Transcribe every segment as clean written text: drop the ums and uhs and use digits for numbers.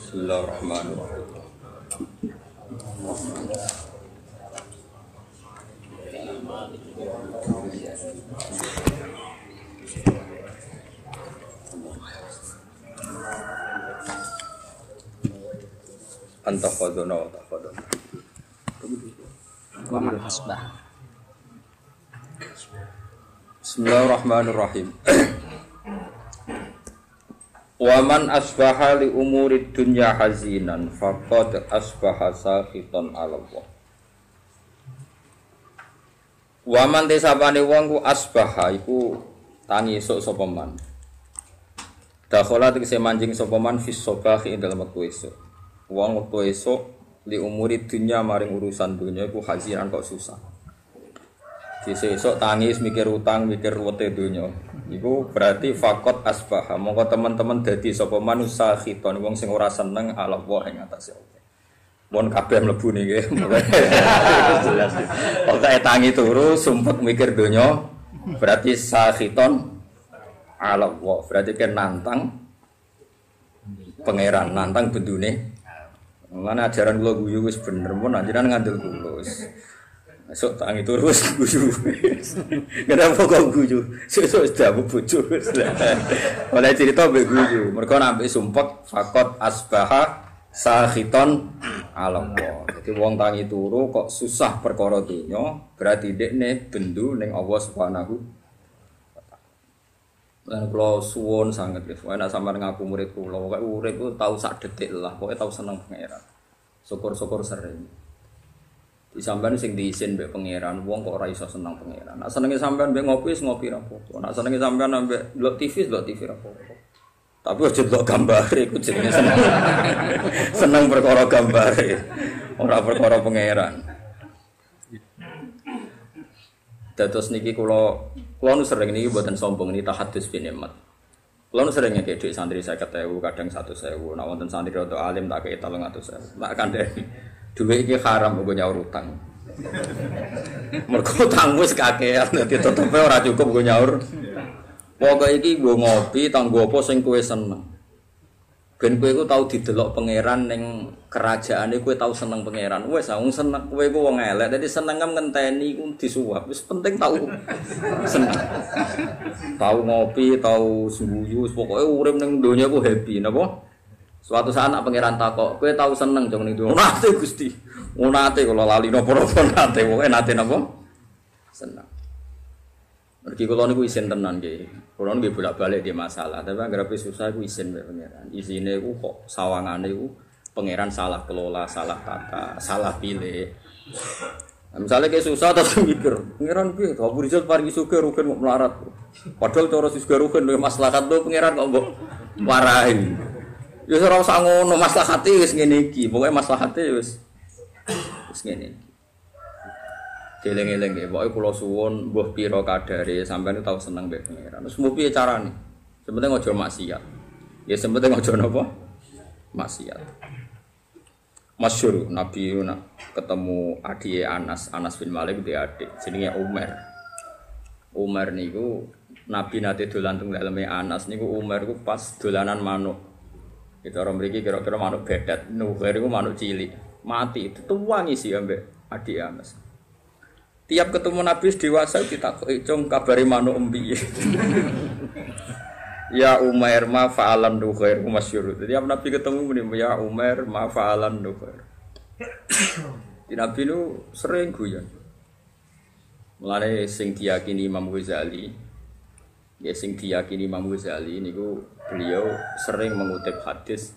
Bismillahirrahmanirrahim. Anta khadona wa takhadona. Wa man asbah. Bismillahirrahmanirrahim. Wa man asbaha li umuri dunya hazinan faqad asbaha sakhitan 'ala Allah. Wa man tesapane wong ku asbaha iku tangi esuk sapa man. Dakhala tegese manjing sapa man fis sabahi ing dalem wektu esuk. Wong wektu esuk li umuri dunya maring urusan dunya iku hazinan kok susah. Esuk tangis mikir utang, mikir ruwete donya. Iku berarti faqat asbah. Monggo teman-teman dadi sapa manusa khiton wong sing ora seneng Allah ing atase Allah. Mun kabeh mlebu niki. Jelas. Pokoke tangi turu sumpek mikir donya berarti sakhiton Allah. Berarti kan nantang pangeran, nantang bendune. Mulane ajaran kula guyu wis bener mun anjenan ngandel kula wis. Esuk tangi turu wis guyu. Kenapa kok guyu? Sesuk wis damu bojo wis. Oleh cerita mbek guyu. Mergo nek sumpek fakot asbaha sakhiton Allah. Dadi wong tangi turu kok susah perkara donya, berarti dekne bendu ning Allah Subhanahu wa taala. Lan kula suwun sanget wis, nek sampeyan ngaku murid kula, pokoke urip ku tau sak detik lah, pokoke tau seneng pangeran. Syukur-syukur sering. Di sampean sing diisin mbek pangeran, wong kok ora iso seneng pangeran. Nek senenge sampean mbek ngopi wis ngopi ra apa-apa. Nek senenge sampean mbek ndelok TV ra apa-apa. Tapi aja ndelok gambare iku jenenge seneng. Seneng perkara gambare, ora perkara pangeran. Dados niki kula nu sering niki mboten sombong niki tahadus bin nikmat. Kula nu sering ngekek dhuwit santri 50.000, kadang 100.000. Nek wonten santri rada alim tak kei 300.000. Tak kandhani. Duit iki haram kok nyaur utang. Mergo utang wis kakean dadi tetepe ora cukup go nyaur. Pokoke iki nggo ngopi tanggo apa sing kowe seneng. Ben kowe iku tau didelok pangeran ning kerajaane kowe tau seneng pangeran. Wis wong seneng kowe iku wong elek dadi seneng ngenteni iku disuwap. Wis penting tau seneng. Tau ngopi, tau sembuyu, pokoke urip ning donya ku happy napa? Suatu saat anak pangeran takok, kowe tau seneng jeng ning donya. Nate Gusti. Nate kula lali napa-napa nate, pokoke nate napa? Seneng. Mergi kula niku isin tenan nggih. Kula nggih bolak-balik di masalah, tapi anggere susah iku isin mbek pangeran. Isine iku kok sawangane iku pangeran salah kelola, salah tata, salah pilih. Nah, misalnya kayak susah terus mikir, pangeran piye? Abu Rizal paringi sugih rugen kok melarat. Padahal cara sugih rugen lho maslahat lho pangeran kok mbok warahi. Ya ora usah ngono, maslahate wis ngene iki. Pokoke maslahate wis ngene iki. Deleng-eleng nggih, pokoke kula suwun mbuh pira kadare sampeyan tau seneng mbek pangeran. Terus mbuh piye carane? Sepenting aja maksiat. Ya sepenting aja napa? Maksiat. Masyhur Nabi ketemu adike Anas bin Malik dia adik jenenge Umar. Umar niku Nabi nate dolan teng daleme Anas niku Umar niku pas dolanan manuk. Itu orang mriki kira-kira manuk bedet, nuher iku manuk cilik, mati dituwangi sih ambek adik Anas. Tiap ketemu Nabi dewasa ditakoki, "Cung kabare manuk empiye?" Ya Umar ma fa'alan nuher masyhur. Jadi Nabi ketemu muni, "Ya Umar ma fa'alan nuher." Di Nabi nu sering guyon. Mulane sing diyakini Imam Ghazali, ya sing diyakini Imam Ghazali niku beliau sering mengutip hadis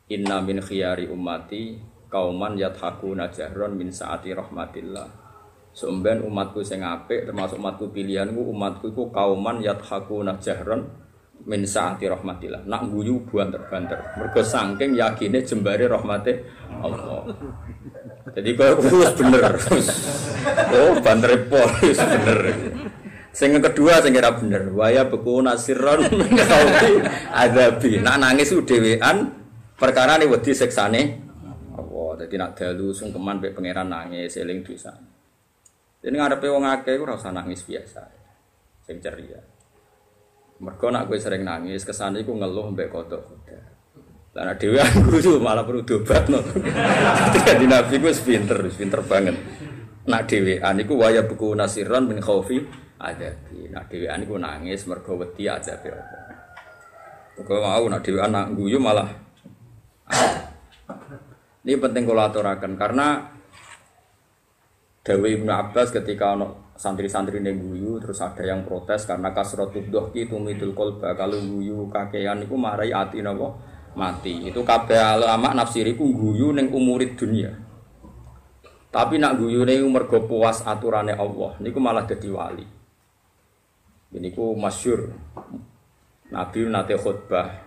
inna min khiyari ummati kauman yathakuna jahron min saati rahmatillah. Sumben umatku sing apik termasuk umatku pilihanku umatku iku kauman yathakuna jahron min saati rahmatillah. Nak guyu banter-banter mergo saking yakine jembare rahmate Allah. Jadi kok wis bener. Oh, banter pol wis bener. Sing kedua sing ora bener, waya beku nasirron ngauti adabi. Nak nangis dhewean perkara ne wedi siksane Allah. Dadi nak dalu sungkeman mek pangeran nangis eling dosa. Dene ngarepe wong akeh ora usah nangis biasa. Sing ceria. Mergo nak kowe sering nangis, kesane iku ngeluh mbek kodok-kodok. Lah nek dhewe guyu malah perlu dobatno. Dadi Nabi ku pinter banget. Nak dhewean iku waya buku nasiran min khaufi adabi. Nak dhewean iku nangis mergo wedi azabe Allah. Kok mau nak dhewean nak guyu malah. Ini penting kula aturaken karena Dawe Ibnu Abbas ketika ono santri-santri ning guyu terus ada yang protes karena kasratud dhahki tumidul qalba, kalau guyu kakean iku marai ati napa mati. Itu kabeh ulama nafsiri ku guyu ning umurid dunia. Tapi nak guyune mergo puas aturane Allah niku malah dadi wali. Niku masyhur. Nabi nate khutbah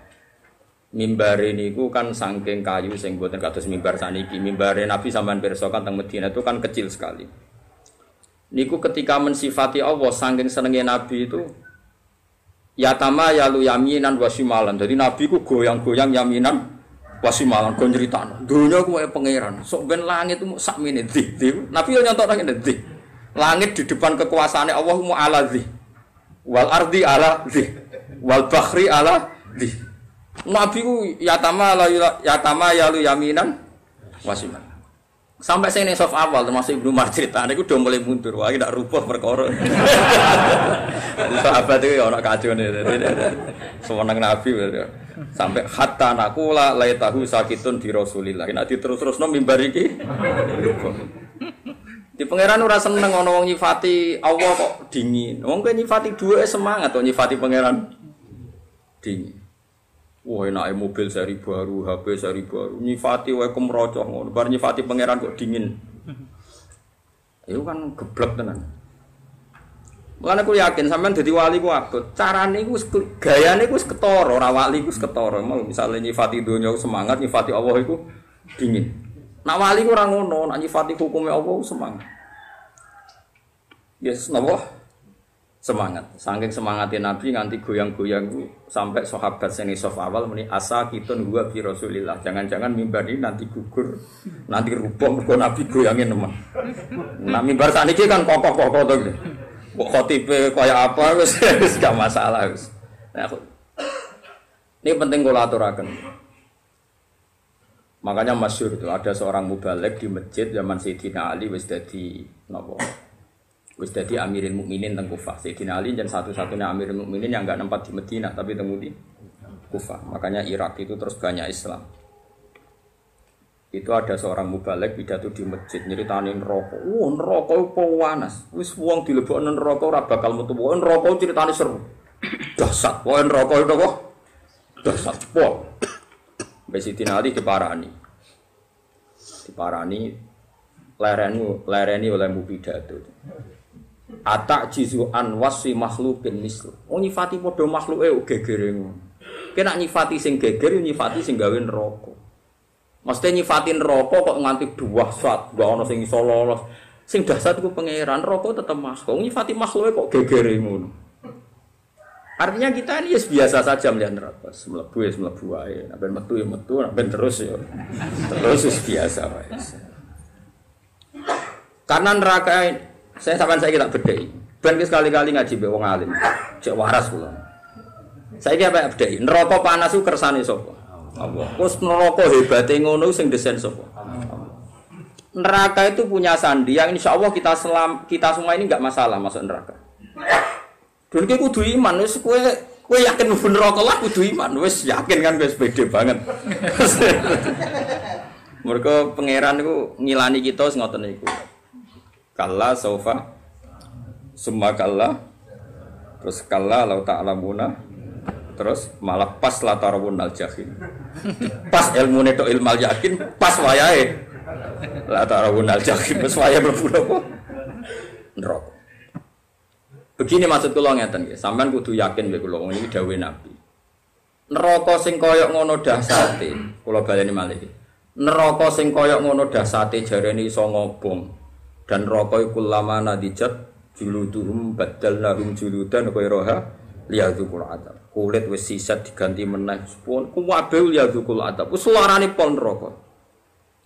mimbare niku kan saking kayu sing mboten kados mimbar saniki. Mimbare Nabi sampean pirsa kan teng Madinah itu kan kecil sekali. Niku ketika mensifati Allah saking senenge Nabi itu yatama yalu yaminan wasimalan. Jadi Nabi ku goyang-goyang yaminan wasimalan go nyritano. Donya ku wae pangeran. Sok ben langit itu sakmene ndi. Nabi yo nyontok nang ndi. Langit di depan kekuasaane Allah mu ala dzi. Wal ardi ala dzi. Wal bahri ala dzi. Nabi ku yatama yalu yaminan wasiman. Sampai saya ning sof awal termasuk Ibnu Umar ceritane iku udah mulai mundur. Wah iki ndak rubah perkara. Sahabat itu ya ana kacone. Sewenang Nabi sampai hatta naqula laitahu sakitun di Rasulillah. Nek diterus-terusno mimbar iki. Di pangeran ora seneng ana wong nyifati Allah kok dingin. Wong kowe nyifati duwe semangat kok nyifati pangeran dingin. Wah enake mobil seri baru, HP seri baru, nyifati wae kemrocoh ngono. Bar nyifati pangeran kok dingin. Itu kan geblek tenan. Mulane aku yakin sampean dadi wali ku abot. Carane iku gayane iku wis ketara, ora wali iku wis ketara. Mau misale nyifati donya semangat, nyifati Allah iku dingin. Nak wali ku ora ngono, nak nyifati hukume Allah semangat. Yes, napa? Semangat, saking semangatnya Nabi nganti goyang-goyang sampai sahabat seni sof awal muni asa kitun gua bi Rasulillah. Jangan-jangan mimbar ini nanti gugur, nanti rubuh mergo Nabi goyangin teman. Nah mimbar saniki kan kokoh-kokoh to gitu. Kok khotibe kaya apa wis gak masalah wis. Nah, ini penting kula aturaken. Makanya masyhur itu ada seorang mubaligh di masjid zaman Sayyidina Ali wis dadi napa? Wis dadi Amirul Mukminin teng Kufah. Sayyidina Ali dan satu-satunya Amirul Mukminin yang enggak nempat di Madinah tapi teng Kufah. Makanya Irak itu terus banyak Islam. Itu ada seorang mubaligh pidato di masjid nyeritani neraka. Neraka opo panas. Wis wong dilebokno neraka ora bakal metu. Neraka ceritane seru. Dahsyat. Neraka itu apa? Dahsyat. Mbak Sayyidina Ali diparani. Lereni oleh pidato. Atak jizu an wasi makhlukin mislu. Nyifati padha makhluke gegere ngono. Kena nyifati sing geger nyifati sing gawe neraka. Mesti nyifati neraka kok nganti dahsyat, gak ana sing iso lolos. Sing dahsyat iku pangeran, neraka tetep makhluk. Nyifati makhluke kok gegere ngono. Artinya kita ini biasa saja melihat neraka. Mlebu wae. Nek ben metu ya metu, nek ben terus ya. Terus biasa wae. Karena neraka saya tak bedheki. Ben sekali-kali ngaji mbek wong alim. Cek waras kula. Saiki apa bedheki? Neraka panas ku kersane sapa? Allah. Wes neraka hebate ngono sing desain sapa? Neraka itu punya sandi yang insyaallah kita semua ini enggak masalah masuk neraka. Dene kudu iman wis kowe yakin mlebu neraka lah kudu iman. Wis yakin kan wis pede banget. Mergo pangeran niku ngilani kita sing ngoten niku. Kalla saufa summa kalla terus kalla lau ta'lamuna terus malah pas la tarawunal jahim. Pas ilmune tok ilmal yakin pas wayahe la tarawunal jahim pas wayahe mlebu neraka. Begini maksud kula ngeten nggih, sampean kudu yakin mek kula iki dawuhe Nabi. Neraka sing kaya ngono dahsate, kula baleni malih. Neraka sing kaya ngono dahsate jarene iso ngobong. Dan rokoi kullama nadijat juluduhum badalnahum juludan ghairaha liyadzukul adab. Kulit wis sisat diganti meneh pun kuwabe liyadzukul adab. Wis suarane pol neraka.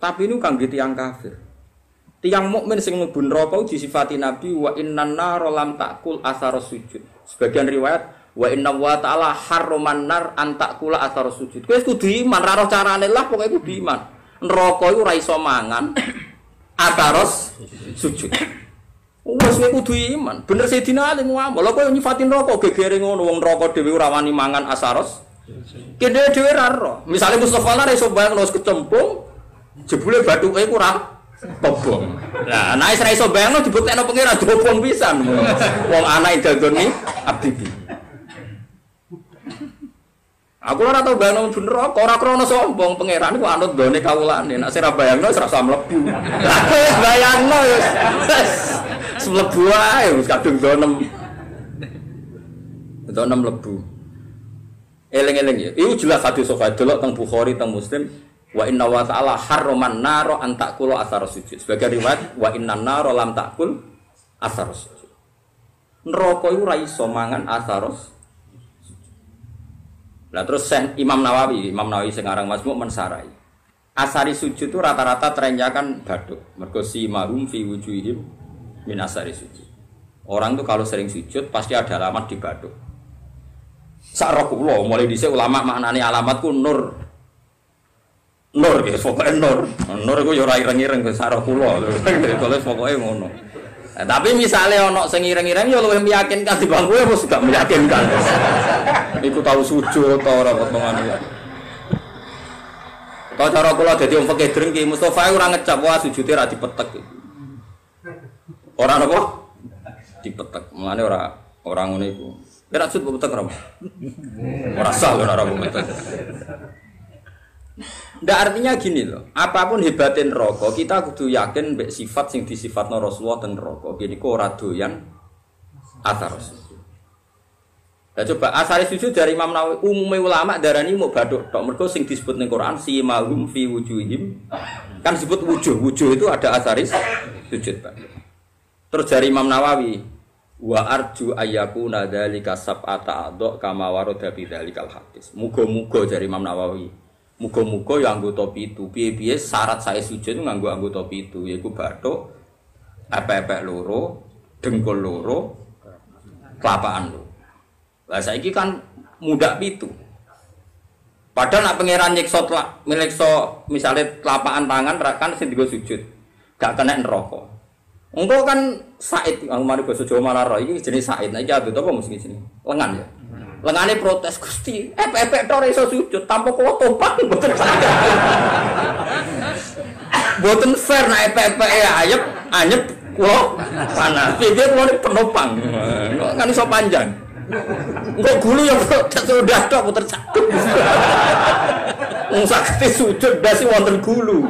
Tapi ini kangge tiyang kafir. Tiyang mukmin sing mlebu neraka disifati Nabi wa innan nar lam takul asar sujud. Sebagian riwayat Wa inna wa ta'ala harroman nar antakula athar sujud. Kowe kudu iman, ra roh carane lah pokoke kudu iman. Neraka iku ora iso mangan ataros sujud. Wes kowe kudu iman. Bener Sayyidina Ali ngomong, lha kowe nyifatin neraka gegere ngono wong neraka dhewe ora wani mangan asaros. Kene dhewe ra roh. Misale Mustofa lah iso bayangno kecemplung jebule bathuke ku ora tobong. Nah, nek ora iso bayangno dibuktekno pengira dobong pisan. Wong anak dadoni abdi. Aku ora tau bayangno bener kok ora krana sombong pangeran iku anut gone kawulane. Nek ora bayangno wis rasa mlebu. Lah wis bayangno wis mlebu ae wis kadung donem. Donem mlebu. Eling-eling ya. Iku jelas hadis sahih delok teng Bukhari teng Muslim wa inna wa ta'ala harroman naro an ta'kulu athar sujud. Sebagai riwayat wa inna naro lam ta'kul athar sujud. Neraka iku ora iso mangan athar. Lah terus Imam Nawawi sing aran Majmu' mensarai. Asari sujud itu rata-rata trennya kan baduk. Mergo si mahum fi wujuhihim min asari sujud. Orang tuh kalau sering sujud pasti ada alamat di baduk. Sak roh kula mulai dhisik ulama maknane alamatku nur. Nur ya pokoke nur. Nur iku ya ora ireng-ireng sak roh kula. Terus pokoke ngono. Nah, tapi misalnya ono sing ireng-ireng ya luwih meyakinkan dibanding kowe wis gak meyakinkan. Iku tahu sujud ta ora potongane. Kok cara kula dadi wong fikih drengki Mustofa ora ngecap wah sujude ra dipetek. Ora napa? Dipetek. Mulane ora ngono iku. Ora sujud kok petek ora. Ora sah ora petek. Ndak artinya gini loh, apapun hebatin neraka, kita kudu yakin mbek sifat sing disifatno Rasulullah teng neraka. Gini kok ora doyan athar sujud. Lah coba asal sujud dari Imam Nawawi, umume ulama darani mau baduk tok. Mergo sing disebut ning Quran si mahum fi wujuhihim kan disebut wujuh itu ada asaris sujud, Pak. Terus dari Imam Nawawi wa arju ayyakuna dzalika sab'ata adha kama warada bi dzalikal hadis. Muga-muga dari Imam Nawawi muga-muga ya anggota pitu. Piye-piye syarat saya sujud nganggo anggota pitu yaiku bathuk, epek-epek loro, dengkul loro, kelapaan loro. Lah saiki kan mudak pitu. Padahal nak pangeran nyiksa misale kelapaan tangan kan sing digo sujud. Gak kena neraka. Engko kan Said, mari basa Jawa malah iki jenis Said. Nah iki adut apa mesti sini? Lengan ya. Lengane protes Gusti, epek tok ora iso sujud tanpa kula tompang mboten saged. Mboten fair nek epek anyep kula panas. Piye kula penopang. Kan iso panjang. Engko gulu ya sudah tok puter saged. Wong saged sujud dasi wonten gulu.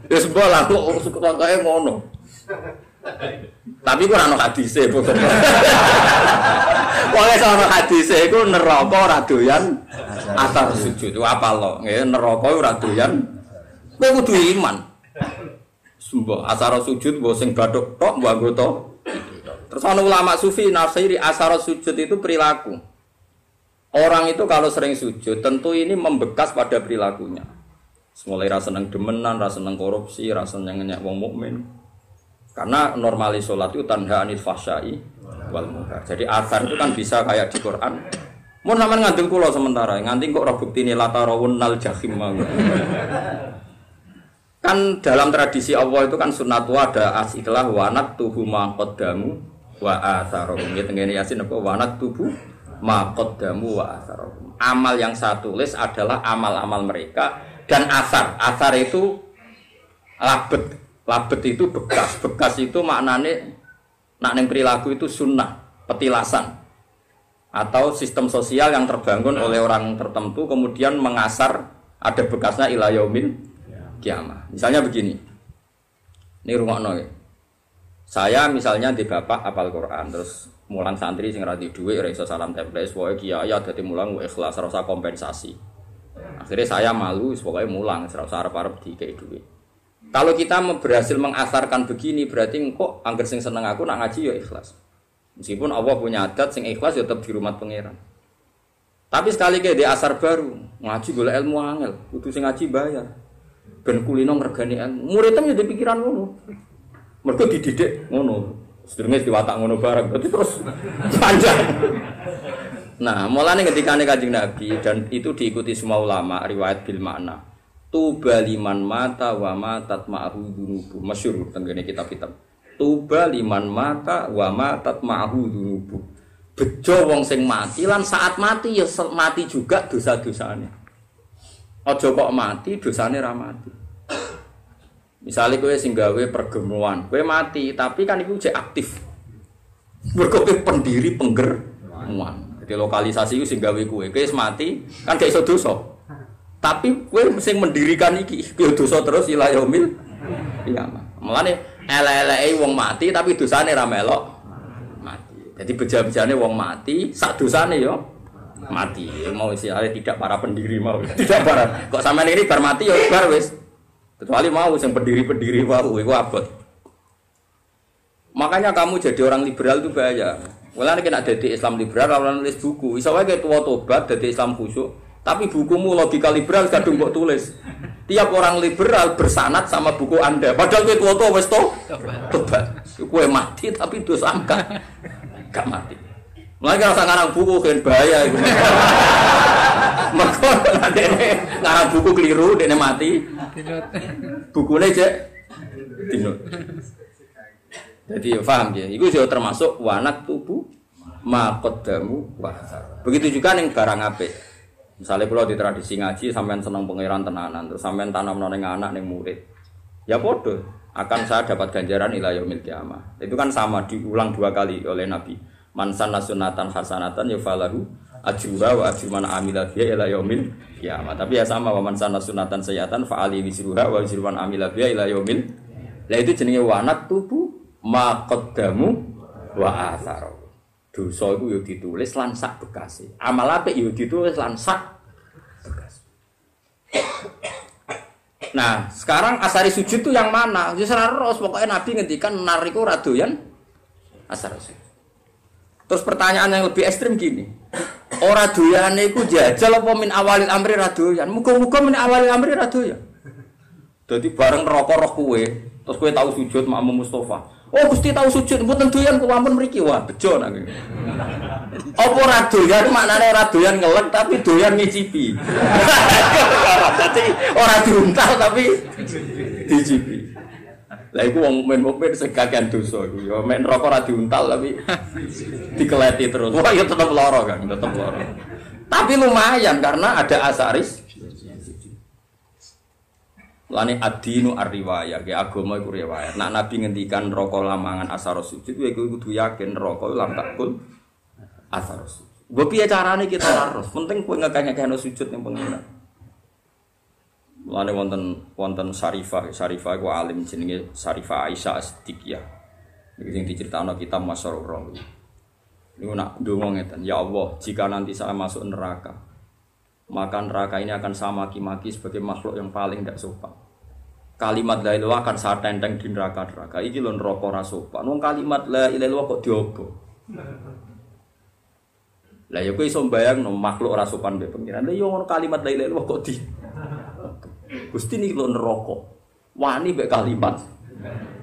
Wis bola kok kaya ngono. Tapi ku ora ono hadise pokoke. Pokoke sono hadise iku neraka ora doyan athar sujud. Apa lo? Nggih neraka ora doyan. Kowe kudu iman. Sumpah athar sujud mbok sing bathuk tok mbok anggota. Terus ana ulama sufi nafsiri athar sujud itu perilaku. Orang itu kalau sering sujud tentu ini membekas pada perilakunya. Mulai rasa seneng demenan, rasa seneng korupsi, rasa seneng ngenyek wong mukmin. Karena normalis sholat itu tanha anil fahsyai wal munkar. Jadi athar itu kan bisa kayak di Quran. Mun sampean ngandel kula sementara, nganti kok ora buktine latarawun nal jahim. Kan dalam tradisi Allah itu kan sunnatu ada istilah wanat tubuh ma qaddamu wa atharum. Ya tengene Yasin apa wanat tubuh ma qaddamu wa atharum. Amal yang saya tulis adalah amal-amal mereka dan athar. Athar itu labet. Labet itu bekas. Bekas itu maknane nak ning perilaku itu sunnah, petilasan. Atau sistem sosial yang terbangun oleh orang tertentu kemudian mengasar ada bekasnya ila yaumil kiamah. Misalnya begini. Ini rungokno ya. Saya misalnya di bapak apal Quran terus mulang santri sing ra di dhuwit ora iso salam temples pokoke kiai dadi mulang ikhlas ora kompensasi. Akhirnya saya malu pokoke mulang ora usah arep-arep dikei dhuwit. Kalau kita berhasil mengasarkan begini berarti kok angger sing seneng aku nak ngaji ya ikhlas. Meskipun Allah punya adat sing ikhlas ya tetap di rumah pangeran. Tapi sekali ke di asar baru ngaji golek ilmu angel, kudu sing ngaji bayar. Ben kulino ngregani ilmu. Muridem ya pikiran ngono. Mergo dididik ngono. Sedurunge diwatak ngono bareng, berarti terus panjang. Nah, mulane ketika Kanjeng Nabi dan itu diikuti semua ulama riwayat bil makna. Tuba liman mata wa matat ma'hu dunubu. Masyhur tengene kitab-kitab. Tuba liman mata wa matat ma'hu dunubu. Bejo wong sing mati lan saat mati ya mati juga dosa-dosane. Aja kok mati dosane ra mati. Misalnya kowe sing gawe pergemuan, kowe mati tapi kan iku cek aktif. Mergo pendiri penggermuan. Jadi lokalisasi itu sing gawe kowe wis mati kan gak iso dosa. Tapi kowe sing mendirikan iki yo dosa terus ila yaumil qiyamah. Mulane elek-eleke wong mati tapi dosane ra melok mati. Jadi beja-bejane wong mati sak dosane yo mati. Mau istilahnya tidak para pendiri mau. Tidak para. Kok sampean ini bar mati yo bar wis. Kecuali mau sing pendiri-pendiri mau iku abot. Makanya kamu jadi orang liberal itu bahaya. Mulane nek dadi Islam liberal ora nulis buku, iso wae tuwa tobat dadi Islam khusyuk, tapi bukumu logika liberal kadung kok tulis. Tiap orang liberal bersanad sama buku Anda. Padahal kowe tuwa wis tobat. Kowe mati tapi dosa gak mati. Mulane rasa ngarang buku kan bahaya iku. Mergo dene ngarang buku keliru dene mati. Bukune cek dinut. Jadi paham ya, itu juga termasuk wanak tubuh makodamu wahar. Begitu juga ning barang apik. Misalnya kalau di tradisi ngaji sampean seneng pangeran tenanan, terus sampean tanam ning anak ning murid. Ya podo, akan saya dapat ganjaran ila yaumil qiyamah. Itu kan sama diulang 2 kali oleh Nabi. Man sanna sunnatan hasanatan yafalahu ajruha wa ajru man amila biha ila yaumil qiyamah. Tapi ya sama wa man sanna sunnatan sayyatan fa ali wisruha wa ajru man amila biha ila yaumil. Lah itu jenenge wanak tubuh maqaddamu wa atharo. Dosa iku yo ditulis lan sak bekase. Amal apik yo ditulis lan sak bekase. Nah, sekarang asari sujud itu yang mana? Wis ora ros, pokoke Nabi ngendikan nar iku ora doyan asari sujud. Terus pertanyaan yang lebih ekstrim gini. Ora doyane iku jajal apa min awalil amri ra doyan? Muga-muga min awalil amri ra doyan. Dadi bareng neraka roh kowe, terus kowe tau sujud makmum Mustofa. Oh Gusti tahu sujud, mboten doyan kok ampun mriki. Wah, bejo nang. Apa ora doyan maknane ora doyan ngelek tapi doyan ngicipi. Dadi ora diuntal tapi dicipi. Lah iku wong mukmin sing kakean dosa iku ya mek neraka ora diuntal tapi dikeleti terus. Wah, ya tetep lara Kang, tetep lara. Tapi lumayan karena ada asaris. Lane ad-dinu ar-riwayah, ge agama iku riwayat. Nek Nabi ngendikan neraka lamangan asar sujud, iku kudu yakin neraka lam takul asar sujud. Mbok piye carane kita harus? Penting kowe ngekeh-ngekehno sujud ning pengiran. Lane wonten Syarifah iku alim jenenge Syarifah Aisyah As-Siddiqiyah. Iki sing diceritakno kitab Masyarur Rawi. Niku nak ndonga ngeten, ya Allah, jika nanti saya masuk neraka, maka neraka ini akan saya maki-maki sebagai makhluk yang paling tidak sopan. Kalimat la ilaha akan saya tenteng di neraka-neraka. Iki lho neraka ora sopan. Wong kalimat la ilaha kok diogo. Lah ya kowe iso mbayangno makhluk ora sopan mbek pengiran. Lah yo ngono kalimat la ilaha kok di. Gusti niki lho neraka. Wani mbek kalimat.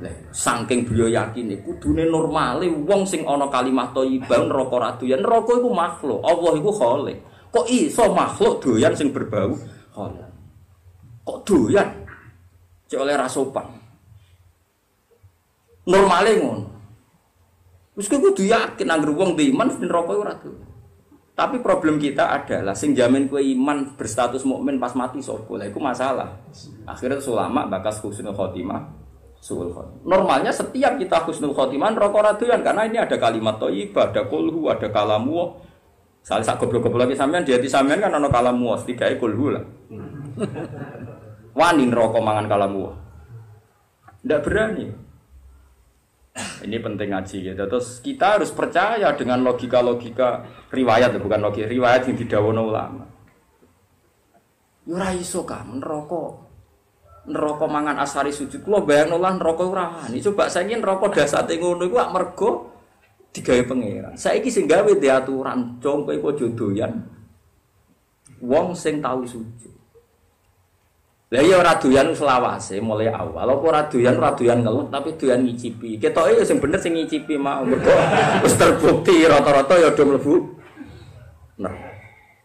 Lah saking beliau yakin kudune normale wong sing ana kalimat thayyibah neraka ra doyan. Neraka iku makhluk. Allah iku khalik. Kok iso makhluk doyan sing berbau halal? Kok doyan? Cek oleh rasopan. Normale ngono. Wis kudu yakin anggere wong iman neraka ora doyan. Tapi problem kita adalah sing jamin kowe iman berstatus mukmin pas mati sapa? Lah iku masalah. Akhirnya ulama bakas husnul khotimah, suul khotimah. Normalnya setiap kita husnul khotimah neraka ora doyan karena ini ada kalimat thayyibah, ada kulhu, ada kalamu. Salah sak goblok-goblok iki sampean di hati sampean kan ana kalamu setidake kulhu lah. Wani neraka mangan kalamu. Ndak berani. Ini penting ngaji gitu. Terus kita harus percaya dengan logika-logika riwayat, bukan logika riwayat yang didhawuhna ulama. Yo ora iso kan neraka mangan asari sujud. Kulo bayangno lah neraka ora wani. Coba saiki neraka dasate ngono iku mergo digawe pangeran. Saiki sing gawe diaturan, cung kowe aja doyan wong sing tau sujud. Lah ya ora doyan selawase mulai awal. Apa ora doyan ngeluh tapi doyan ngicipi. Ketoke ya sing bener sing ngicipi mau mergo wis terbukti rata-rata ya do mlebu. Nah.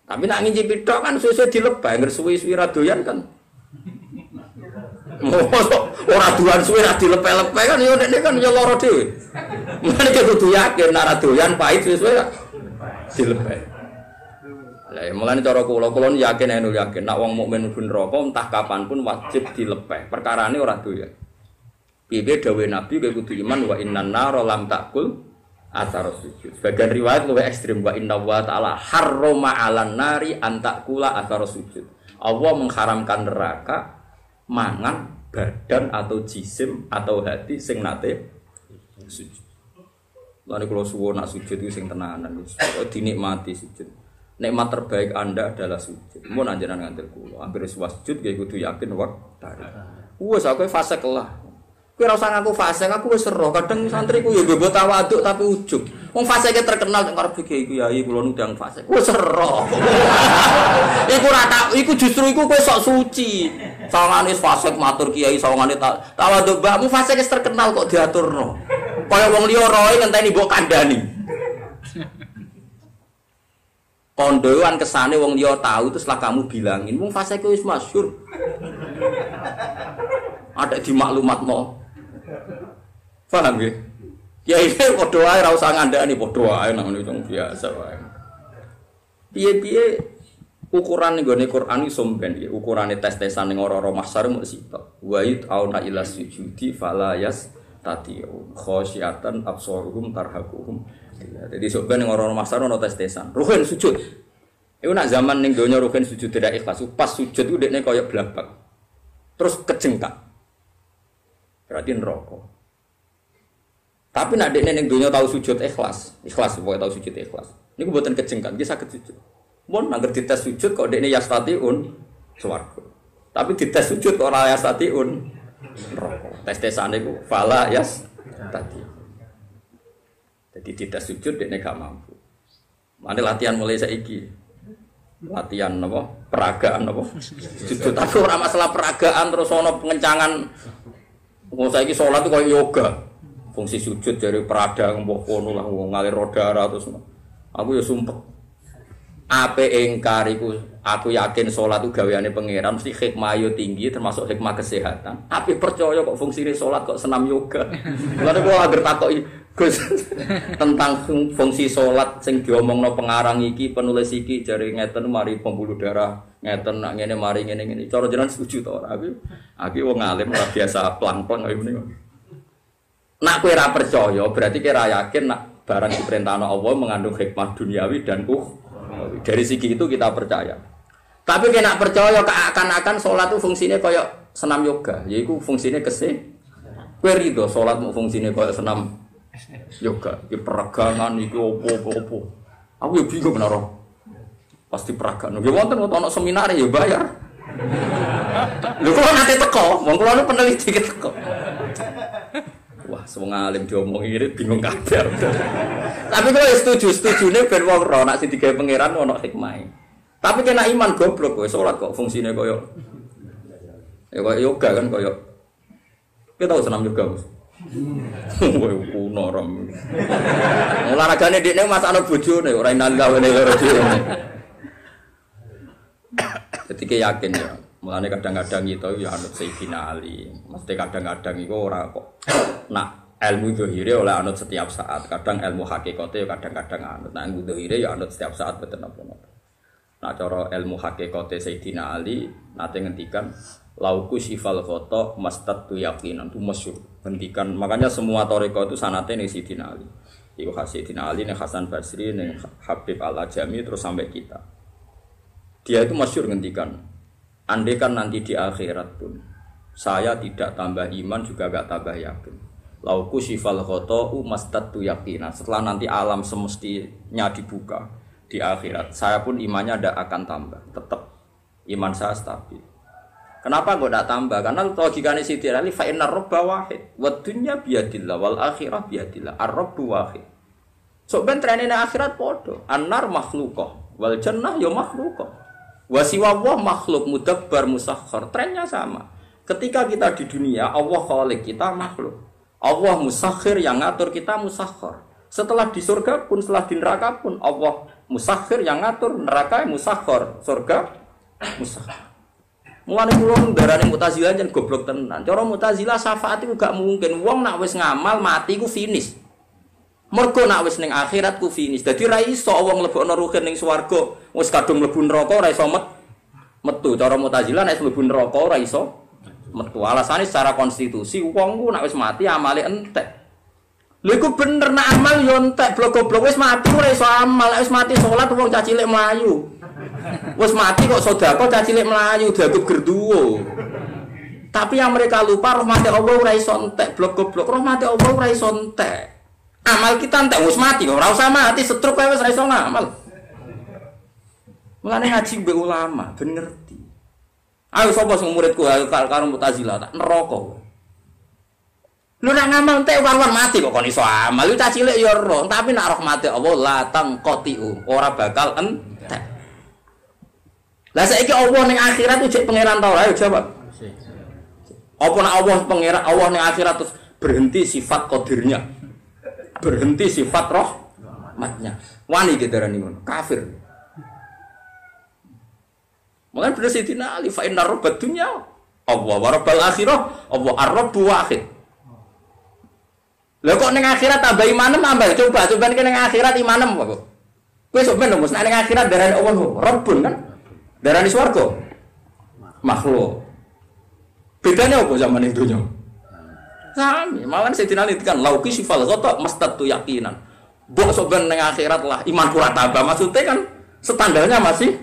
Tapi nak ngicipi tok kan suwe-suwe dilebah, ngersuwi-suwi ra doyan kan. Ora doyan suwe ra dilepeh-lepeh kan ya nek kan ya lara dhewe. Mulane kudu yakin nek ra doyan pahit suwe-suwe dilepeh. Lah mulane cara kula yakin nek wong mukmin mlebu neraka entah kapan pun wajib dilepeh. Perkarane ora doyan. Piye dawuh Nabi kudu iman wa innan nara lam takul athar sujud. Sebagian riwayat luwih ekstrem wa inna wa ta'ala harrama 'alan nari an takula athar sujud. Allah mengharamkan neraka mangan badan atau jisim atau hati sing nate sujud. Lan kula suwun nak sujud itu sing tenanan wis dinikmati sujud. Nikmat terbaik Anda adalah sujud. Mun anjenan ngantil kula, hampir sujud nggih kudu yakin waktari. Wes aku fasik lah. Kowe ora usah ngaku fasik, aku wis ero. Kadang santriku ya bebo tawaduk tapi ujug. Wong fasike terkenal nek karep iki kiai kula nundang fasik. Wis ero. Iku ora tak iku justru iku kowe sok suci. Sawangane fasik matur kiai sawangane tawaduk mbakmu fasik wis terkenal kok diaturno. Kaya wong liya roe ngenteni mbok kandhani. Kondoan kesane wong liya tahu terus lah kamu bilangin wong fase ku wis masyhur. Ada di maklumatno. Paham nggih? Ya iki padha wae ora usah ngandhani padha wae nang ngono biasa wae. Piye-piye ukuran nggone Quran iki somben iki ukurane tes-tesan ning ora-ora mahsyar mung sitok. Wa auna ila sujudi fala yas tati'u khosyiatan absaruhum tarhaquhum. Jadi sebenarnya orang-orang masar ono tes-tesan. Ruhin sujud. Iku nak zaman ning donya ruhin sujud tidak ikhlas. Pas sujud ku dekne koyo blabak. Terus kejengkak. Berarti neraka. Tapi nak dekne ning donya tahu sujud ikhlas. Ikhlas pokoke tahu sujud ikhlas. Niku mboten kejengkak, nggih saged sujud. Mun nangger dites sujud kok dekne yastatiun swarga. Tapi dites sujud kok ora yastatiun neraka. Tes-tesane ku fala yastati. Jadi tidak sujud dia gak mampu. Mana latihan mulai saiki. Latihan apa? Peragaan apa? Sujud tapi ora masalah peragaan terus ono pengencangan. Wong saiki salat itu koyo yoga. Fungsi sujud dari perada mbok kono lah ngalir darah terus. Aku ya sumpek. Ape engkar iku aku yakin salat itu gaweane pangeran mesti hikmah yo tinggi termasuk hikmah kesehatan. Ape percaya kok fungsine salat kok senam yoga. Lha kok agar takoki Gus tentang fungsi salat sing diomongno pengarang iki penulis iki jare ngeten mari pembuluh darah ngeten nak ngene mari ngene cara jenengan setuju to ora aku wong alim ora biasa plang-plang kaya ngene nak kowe ora percaya berarti kowe ora yakin nak barang diperintahno Allah mengandung hikmah duniawi dan dari segi itu kita percaya tapi kowe nak percaya akan salat itu fungsinya kaya senam yoga yaiku fungsinya kowe rido salat mau fungsinya kaya senam yoga, iki peragangan iki opo-opo. Aku ya bingung naro. Pasti peragan. Ya wonten ono seminar ya bayar. Lho kok nate teko, wong kula nu peneliti teko. Wah, wong alim diomongi irit bingung kabeh. Tapi kula setujune ben wong ro nek sing digawe pangeran ono hikmahe. Tapi kena iman goblok kowe salat kok fungsine koyo ya koyo yoga kan koyo. Kita tahu senam yoga, Mas. Kowe kuno rom. Olahragane dekne masakno bojone ora enak gawene loro dhewe. Dadi ki yakin ya. Mulane kadang-kadang itu ya anut Sayyidina Ali. Mesti kadang-kadang iku ora kok nak ilmu zahire oleh anut setiap saat. Kadang ilmu hakikate ya kadang-kadang anut. Nah ilmu zahire ya anut setiap saat boten apa-apa. Nah cara ilmu hakikate Sayyidina Ali nate ngendikan lauku sifal khoto mastatu yaqinan itu masyhur hentikan makanya semua toriko itu sanate ning Sayyidina Ali iku Sayyidina Ali ning Hasan Basri ning Habib Al-Ajami terus sampai kita dia itu masyhur hentikan andai kan nanti di akhirat pun saya tidak tambah iman juga gak tambah yakin lauku sifal khoto mastatu yaqinan setelah nanti alam semestinya dibuka di akhirat saya pun imannya tidak akan tambah tetap iman saya stabil. Kenapa kok tidak tambah? Karena logikanya Siti Ali fa innar rabba wahid wa dunya biyadillah wal akhirah biyadillah ar-rabbu wahid. So ben trenene akhirat padha. An-nar makhluqah wal jannah ya makhluqah. Wa siwa Allah makhluk mudabbar musakhkhar. Trennya sama. Ketika kita di dunia, Allah khalik, kita makhluk. Allah musakhir yang ngatur, kita musakhkhar. Setelah di surga pun, setelah di neraka pun, Allah musakhir yang ngatur, neraka musakhkhar, surga musakhkhar. Mulane kula ndarane Mu'tazilah jan goblok tenan. Cara Mu'tazilah syafaat iku gak mungkin. Wong nak wis ngamal mati ku finish. Mergo nak wis ning akhirat ku finish. Dadi ra iso wong mlebokno ruhin ning swarga, wis kadung mlebu neraka ora iso metu. Cara Mu'tazilah nek mlebu neraka ora iso metu. Alasane secara konstitusi wong ku nak wis mati amale entek. Lha iku bener nak amal yo entek blok-blok wis mati ora iso amal, wis mati salat wong cah cilik mlayu. Wes mati kok sedekah cah cilik melayu dianggap gerduwo. Tapi yang mereka lupa rahmat Allah ora iso entek, blok goblok rahmat Allah ora iso entek. Amal kita entek wis mati kok ora usah mati setruk wis ora iso ngamal. Mulane ngaji mbek ulama ben ngerti. Ayo sapa sing muridku karo Mu'tazilah tak neraka. Lu nak ngamal entek war-war mati kok kon iso amal. Lu cah cilik ya ora, tapi nak rahmat Allah la tangqatiu, ora bakal entek. Lah saiki Allah ning akhirat ujek pangeran ta ora? Ayo jawab. Apa nek Allah pangeran Allah ning akhirat terus berhenti sifat qadirnya. Berhenti sifat rahmatnya. Wani gedarani ngono, kafir. Mulane bener Sidina Ali fa inna rabbad dunya Allah wa rabbal akhirah Allah ar-rabbu wahid. Lah kok ning akhirat tambah imanem tambah coba ning akhirat imanem kok. Kowe sok ben mesti ning akhirat darane Allah Rabbun kan? Darani swarga makhluk. Bedanya apa zaman itu dunya? Sami, malah Sayyidina Ali kan lauki sifal ghata mastatu yakinan. Mbok sok ben ning akhirat lah iman pura tambah maksudnya kan standarnya masih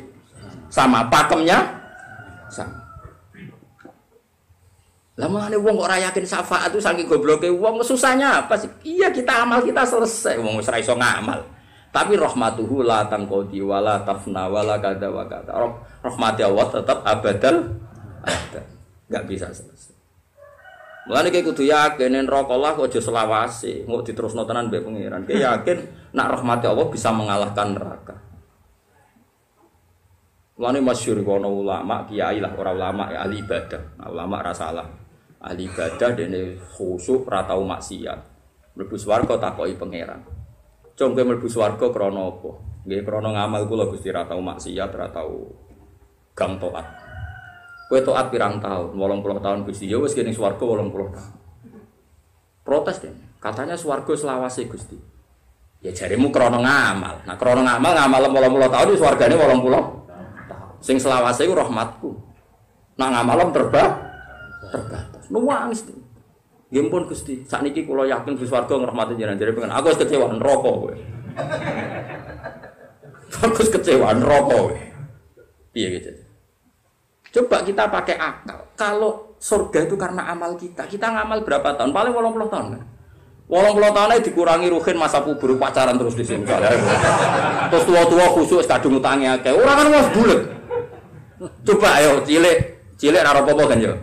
sama, pakemnya sama. Lah mulane wong kok ora yakin syafaat itu saking gobloke wong susahnya apa sih? Iya kita amal kita selesai wong wis ora iso ngamal. Tapi rahmatuhu la tanqadi wala tafna wala kada wa kada. Rahmati Allah tetap abadal ada. Enggak bisa selesai. Mulane kowe kudu yakin yen neraka Allah kok aja selawase, engko diterusno tenan mbek pangeran. Kowe yakin nak rahmati Allah bisa mengalahkan neraka. Mulane masyhur kono ulama, kiai lah ora ulama ya ahli ibadah. Nah, ulama ra salah. Ahli ibadah dene khusyuk ra tau maksiat. Mlebu swarga takoki pangeran. Cung kowe mlebu swarga krana apa? Nggih krana ngamal kula Gusti ra tau maksiat, ra tau gang taat. Kowe taat pirang tahun? 80 tahun Gusti. Ya wis kene swarga 80 tahun. Protes deh. Katanya swarga selawase Gusti. Ya jaremu krana ngamal. Nah krana ngamal 80 tahun di swargane 80 tahun. Sing selawase iku rahmatku. Nak ngamalem terbatas. Nuwangis. Nggih pun Gusti, sakniki kula yakin Gusti swarga ngrahmati jenengan. Jare pengen aku wis kecewa neraka kowe. Aku wis kecewa neraka kowe. Piye gitu. Coba kita pakai akal. Kalau surga itu karena amal kita. Kita ngamal berapa tahun? Paling 80 tahun kan. 80 tahun aja dikurangi ruhin masa puber pacaran terus di sini. Terus tua-tua khusus kadung utange akeh. Ora kan wis bulet. Coba ayo cilik ora apa-apa kan yo.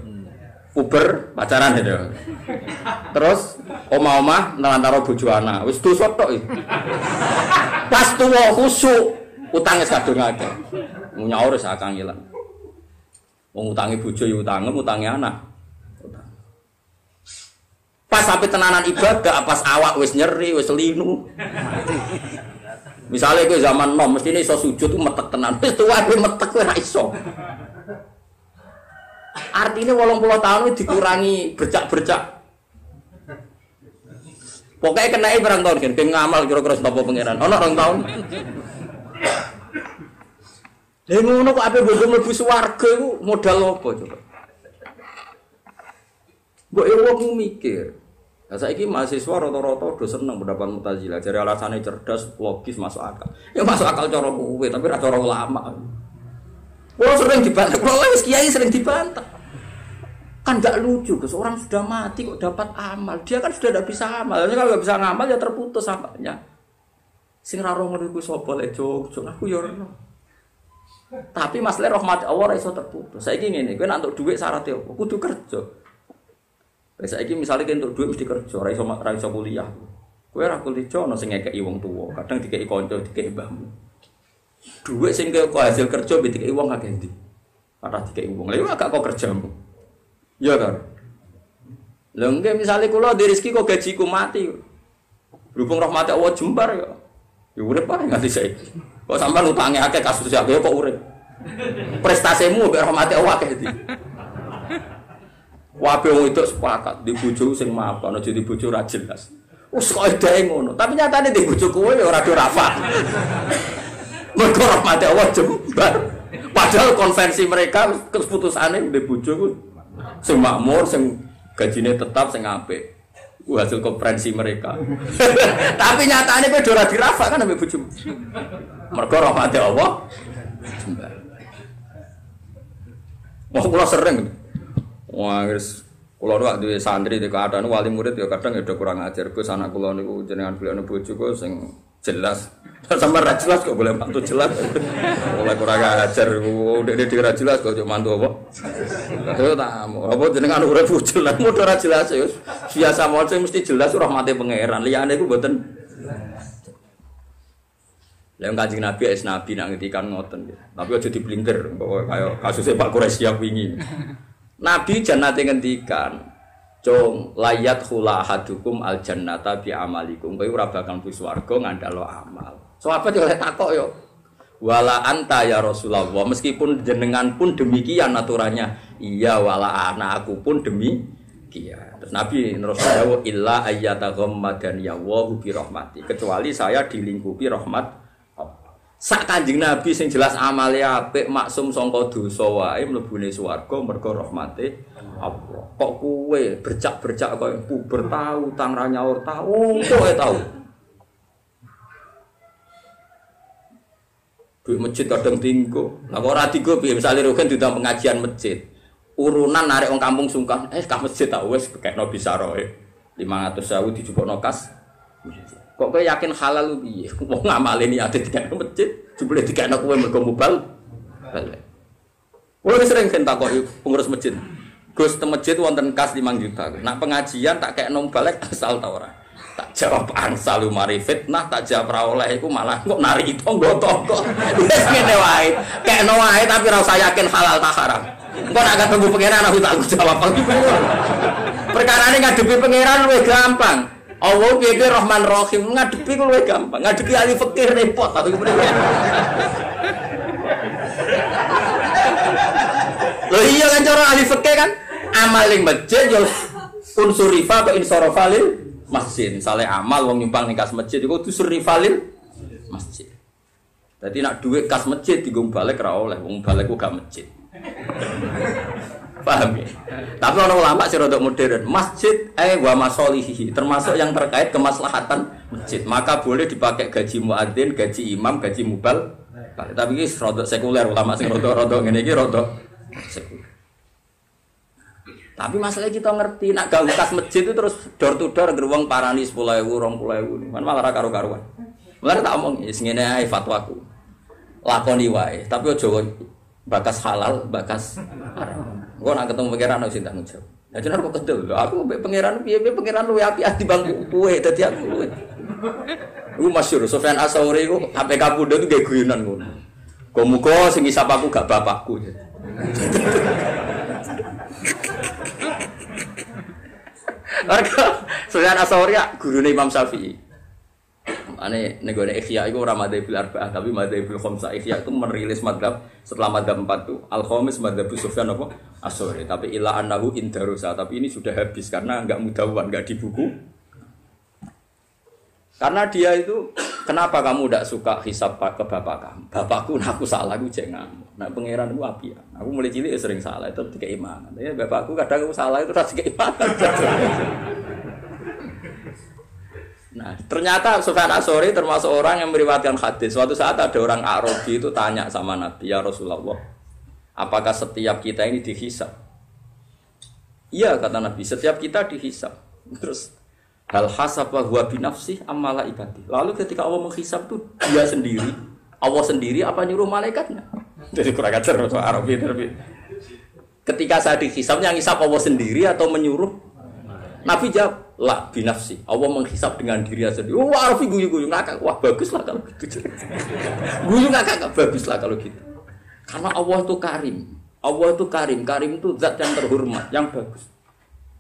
Puber pacaran itu. Terus omah-omah nelantara bojo anak. Wis dosa tok iki. Pas tuwa khusuk utange kadung akeh. Nyaur sak kangelan. Wong utange bojo ya utange anak. Pas sampai tenanan ibadah, pas awak wis nyeri, wis linu. Misalnya ke zaman nom, mesti ini iso sujud tuh metek tenan. Wis tuwa kowe metek kowe ra iso. Artinya 80 tahun itu dikurangi bercak-bercak. Pokoknya kenai berang tahun kan, pengen ngamal kira-kira sapa pangeran. Ono 2 tahun. Lha ngono kok ape bojo mlebu swarga iku modal apa coba? Mbok wong mikir. Lah saiki mahasiswa rata-rata do seneng pendapat Mu'tazilah. Jare alasane cerdas, logis, masuk akal. Ya masuk akal cara kowe, tapi ra cara ulama. Wong sering dibantah, kalau wis kiai sering dibantah. Kan enggak lucu, seorang sudah mati kok dapat amal. Dia kan sudah tidak bisa amal. Kalau enggak bisa ngamal ya terputus amalnya. Sing ra roh ngono iku sapa lek jog, aku ya ora. Tapi masalah rahmat Allah iso terputus. Saiki ngene, kowe nek entuk dhuwit syaratnya apa? Kudu kerja. Wis saiki misale kowe entuk dhuwit mesti kerja, ora iso kuliah. Kowe ora kuliah ana sing ngekeki wong tuwa, kadang dikeki kanca, dikeki mbahmu. Duit sing kok hasil kerja dikai wong akeh ndi. Kathah dikai wong. Lha agak kok kerjamu. Ya kan. Lha nggih misale kula di rezeki kok gajiku mati. Berhubung rahmat Allah jembar ya. Ya urip ae nganti saiki. Kok sampean utange akeh kasus akeh kok urip. Prestasimu mek rahmat Allah akeh ndi. Wabe wong itu sepakat di bojo sing mapan aja di bojo ra jelas. Wes kok edae ngono, tapi nyatane di bojo kowe ya ora do rafa. Mergo rahmat Allah jembar. Padahal konvensi mereka keputusane di bojo ku sing makmur, sing gajine tetap, sing apik. Hasil konferensi mereka. Tapi nyatane kowe ora dirafa kan ambek bojo. Mergo rahmat Allah jembar. Wah kula sering. Wah wis kula nek duwe santri di keadaan wali murid ya kadang ya kurang ajar. Gus anak kula niku jenengan golekno bojo kok sing jelas. Sampe ra jelas kok boleh mantu jelas. Oleh kurang ajar dekne dhewe ra jelas kok mantu apa. Yo tak apa jenengan urip jelas modho ra jelas ya biasa wae mesti jelas rahmate pangeran. Liyane iku mboten. Lah Kanjeng Nabi es nabi nak ngendikan ngoten. Tapi aja diblinter kaya kasusé Pak Quraisy wingi. Nabi jannate ngendikan, "Cung layat khula hadukum al jannata bi amalikum." Kowe ora bakal mlebu swarga ngandalo amal. Sahabat yo lek takok yo. Wala anta ya Rasulullah, meskipun jenengan pun demikian aturannya. Iya wala ana aku pun demikian. Terus Nabi terus dawuh illa ayyataghammadan ya wa bi rahmati. Kecuali saya dilingkupi rahmat sak Kanjeng Nabi sing jelas amale apik maksum sangka dosa wae mlebune swarga mergo rahmate Allah. Kok kowe bercak-bercak koyo puber tau tang ra nyaur tau kowe tau. Duit masjid kadang tinggo. Lah kok ora tinggo piye misale rogen diundang pengajian masjid. Urunan narik wong kampung sungkan, ka masjid tak wis kekno bisaroe. 500.000 dijupukno kas. Kok kowe yakin halal piye? Wong ngamale niate dikene masjid, jebule dikene kowe mergo mubal. Kulo sering takoki pengurus masjid. Gus te masjid wonten kas 5 juta. Nak pengajian tak kekno balik asal ta ora? Tak jawab angsal mari fitnah, tak jawab ra oleh iku malah kok nari tangga-tangga. Wis ngene wae. Kekno wae tapi ora usah yakin halal ta haram. Engko nak ketemu pangeran aku tak jawab. Perkarane ngadepi pangeran luwih gampang. Allah piye Rahman Rahim ngadepi ku luwih gampang. Ngadepi ahli fikih repot tapi kemudian. Lho iya kan cara ahli fikih kan amaling masjid yo unsur rifa atau insorofalil masjid. Misale amal wong nyumbang ning kas masjid iku unsur rifalil masjid. Dadi nak dhuwit kas masjid dienggo balik ra oleh wong balik ku gak masjid. Paham ya? Tapi orang ulama sih rodok modern. Masjid wa masolihi termasuk yang terkait kemaslahatan masjid. Maka boleh dipakai gaji muadzin, gaji imam, gaji mubal. Tapi ini rodok sekuler ulama sih rodok ngene iki rodok sekuler. Tapi masalah kita ngerti nak ganggu kas masjid itu terus door to door geruang parani 10.000, 20.000. Man malah karo-karuan. Mulane tak omong wis ngene ae fatwaku. Lakoni wae, tapi aja bakas halal, bakas haram. Gua nak ketemu pangeran harus tanggung jawab. Ya jenenge kok kedel. Aku mbek pangeran piye-piye pangeran luwe apik di bangku kowe dadi aku luwe. Iku masyhur Sufyan Ats-Tsauri iku APK pundhut nggih guyonan ngono. Muga sing ngisap aku gak bapakku. Mergo Sufyan Ats-Tsauri gurune Imam Syafi'i. Ane negara Ikhya itu orang madzhabul arba'ah tapi madzhabul khamsah. Ikhya itu merilis madzhab setelah madzhab 4 itu al-khamis madzhab Sufyan apa Ats-Tsauri. Tapi ila annahu indarusa, tapi ini sudah habis karena enggak mudawwan, enggak di buku. Karena dia itu kenapa kamu enggak suka hisab ke bapak kamu? Bapakku aku salah aku jangan. Nah pangeran aku api ya. Aku mulai cilik sering salah itu keimanan. Ya bapakku kadang aku salah itu rasa keimanan. Nah, ternyata Sufyan Ats-Tsauri termasuk orang yang meriwayatkan hadis. Suatu saat ada orang Arabi itu tanya sama Nabi, "Ya Rasulullah, apakah setiap kita ini dihisab?" Iya, kata Nabi, setiap kita dihisab. Terus, hal hasaba huwa binafsih amala ibadi. Lalu ketika Allah menghisab itu dia sendiri, Allah sendiri apa nyuruh malaikatnya? Jadi kurang ajar orang Arabi terbi. Ketika saya dihisab, yang hisab Allah sendiri atau menyuruh? Nabi jawab, La binafsi. Allah menghisab dengan dirinya sendiri. Wah, Arafi guyu-guyu ngakak. Wah, baguslah kalau gitu. Guyu ngakak baguslah kalau gitu. Karena Allah itu karim. Allah itu karim. Karim itu zat yang terhormat, yang bagus.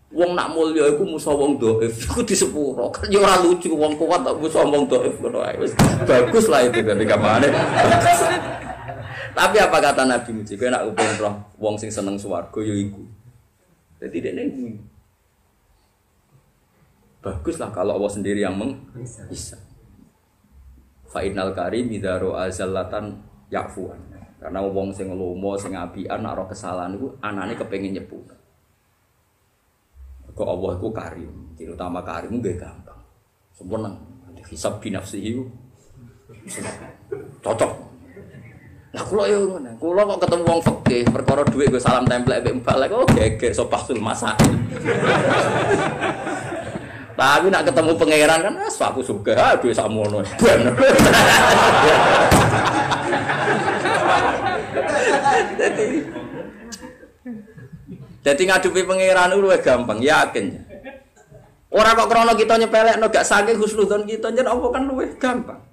Wong nak mulya iku musa wong dhaif. Iku disepuro. Kan ya ora lucu wong kuat tak musa wong dhaif ngono ae. Wis baguslah itu ketika mana. Tapi apa kata Nabi Muji? Kowe nak upen roh wong sing seneng swarga ya iku. Dadi dekne baguslah kalau Allah sendiri yang bisa. Fa innal karim idzaru azallatan yafuan. Karena wong sing lomo sing apian nek ora kesalahan iku anane kepengin nyepuro. Kok Allah iku karim, terutama karim nggih gampang. Sempurna. Hisab binafsihi cocok. Lah kula yo ngono. Kula kok ketemu wong fikih perkara dhuwit go salam templek mbek mbalek kok geger sopasul masail. Tapi nak ketemu pangeran kan wis aku sugih, duwe sakmono. Jadi ngadepi pangeran itu luwih gampang, yakin. Ora kok krana kita nyepelekno gak saking husnudzon kita njen apa kan luwih gampang.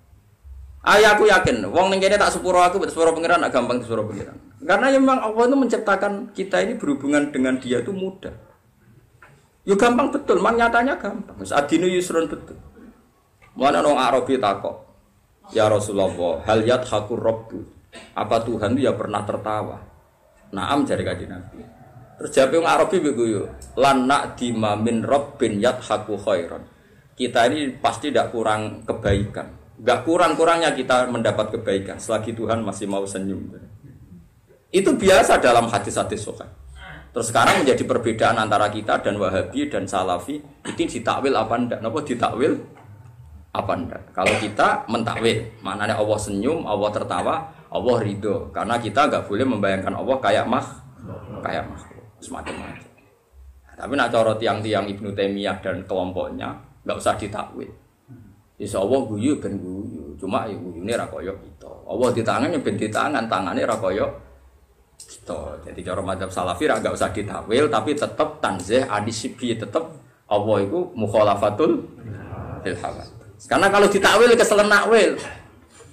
Ayo aku yakin, wong ning kene tak sepuro aku, sepuro pangeran nak gampang sepuro pangeran. Karena memang Allah itu menciptakan kita ini berhubungan dengan dia itu mudah. Yo gampang betul, mang nyatanya gampang. Wis adinu yusrun betul. Mana nang Arabi takok. Ya Rasulullah, hal yadhakur rabbu. Apa Tuhan itu ya pernah tertawa? Naam jare kanjeng Nabi. Terus jawab wong Arabi begitu, lan na'dima min rabbin yadhaku khairan. Kita ini pasti tidak kurang kebaikan. Enggak kurang-kurangnya kita mendapat kebaikan selagi Tuhan masih mau senyum. Itu biasa dalam hadis-hadis sahih. Terus sekarang menjadi perbedaan antara kita dan Wahabi dan Salafi itu ditakwil apa ndak? Napa ditakwil apa ndak? Kalau kita mentakwil, maknanya Allah senyum, Allah tertawa, Allah ridho. Karena kita enggak boleh membayangkan Allah kayak makhluk. Semacam-macam. Tapi nak cara tiang-tiang Ibnu Taimiyah dan kelompoknya enggak usah ditakwil. Insya Allah guyu ben guyu, cuma ya guyune ra kaya kita. Allah di tangan ya ben di tangan, tangane ra kaya kita. Jadi cara mazhab Salafi ra enggak usah ditakwil, tapi tetap tanzih adisibi, tetap Allah itu mukhalafatul bil hawa. Karena kalau ditakwil keselen nakwil.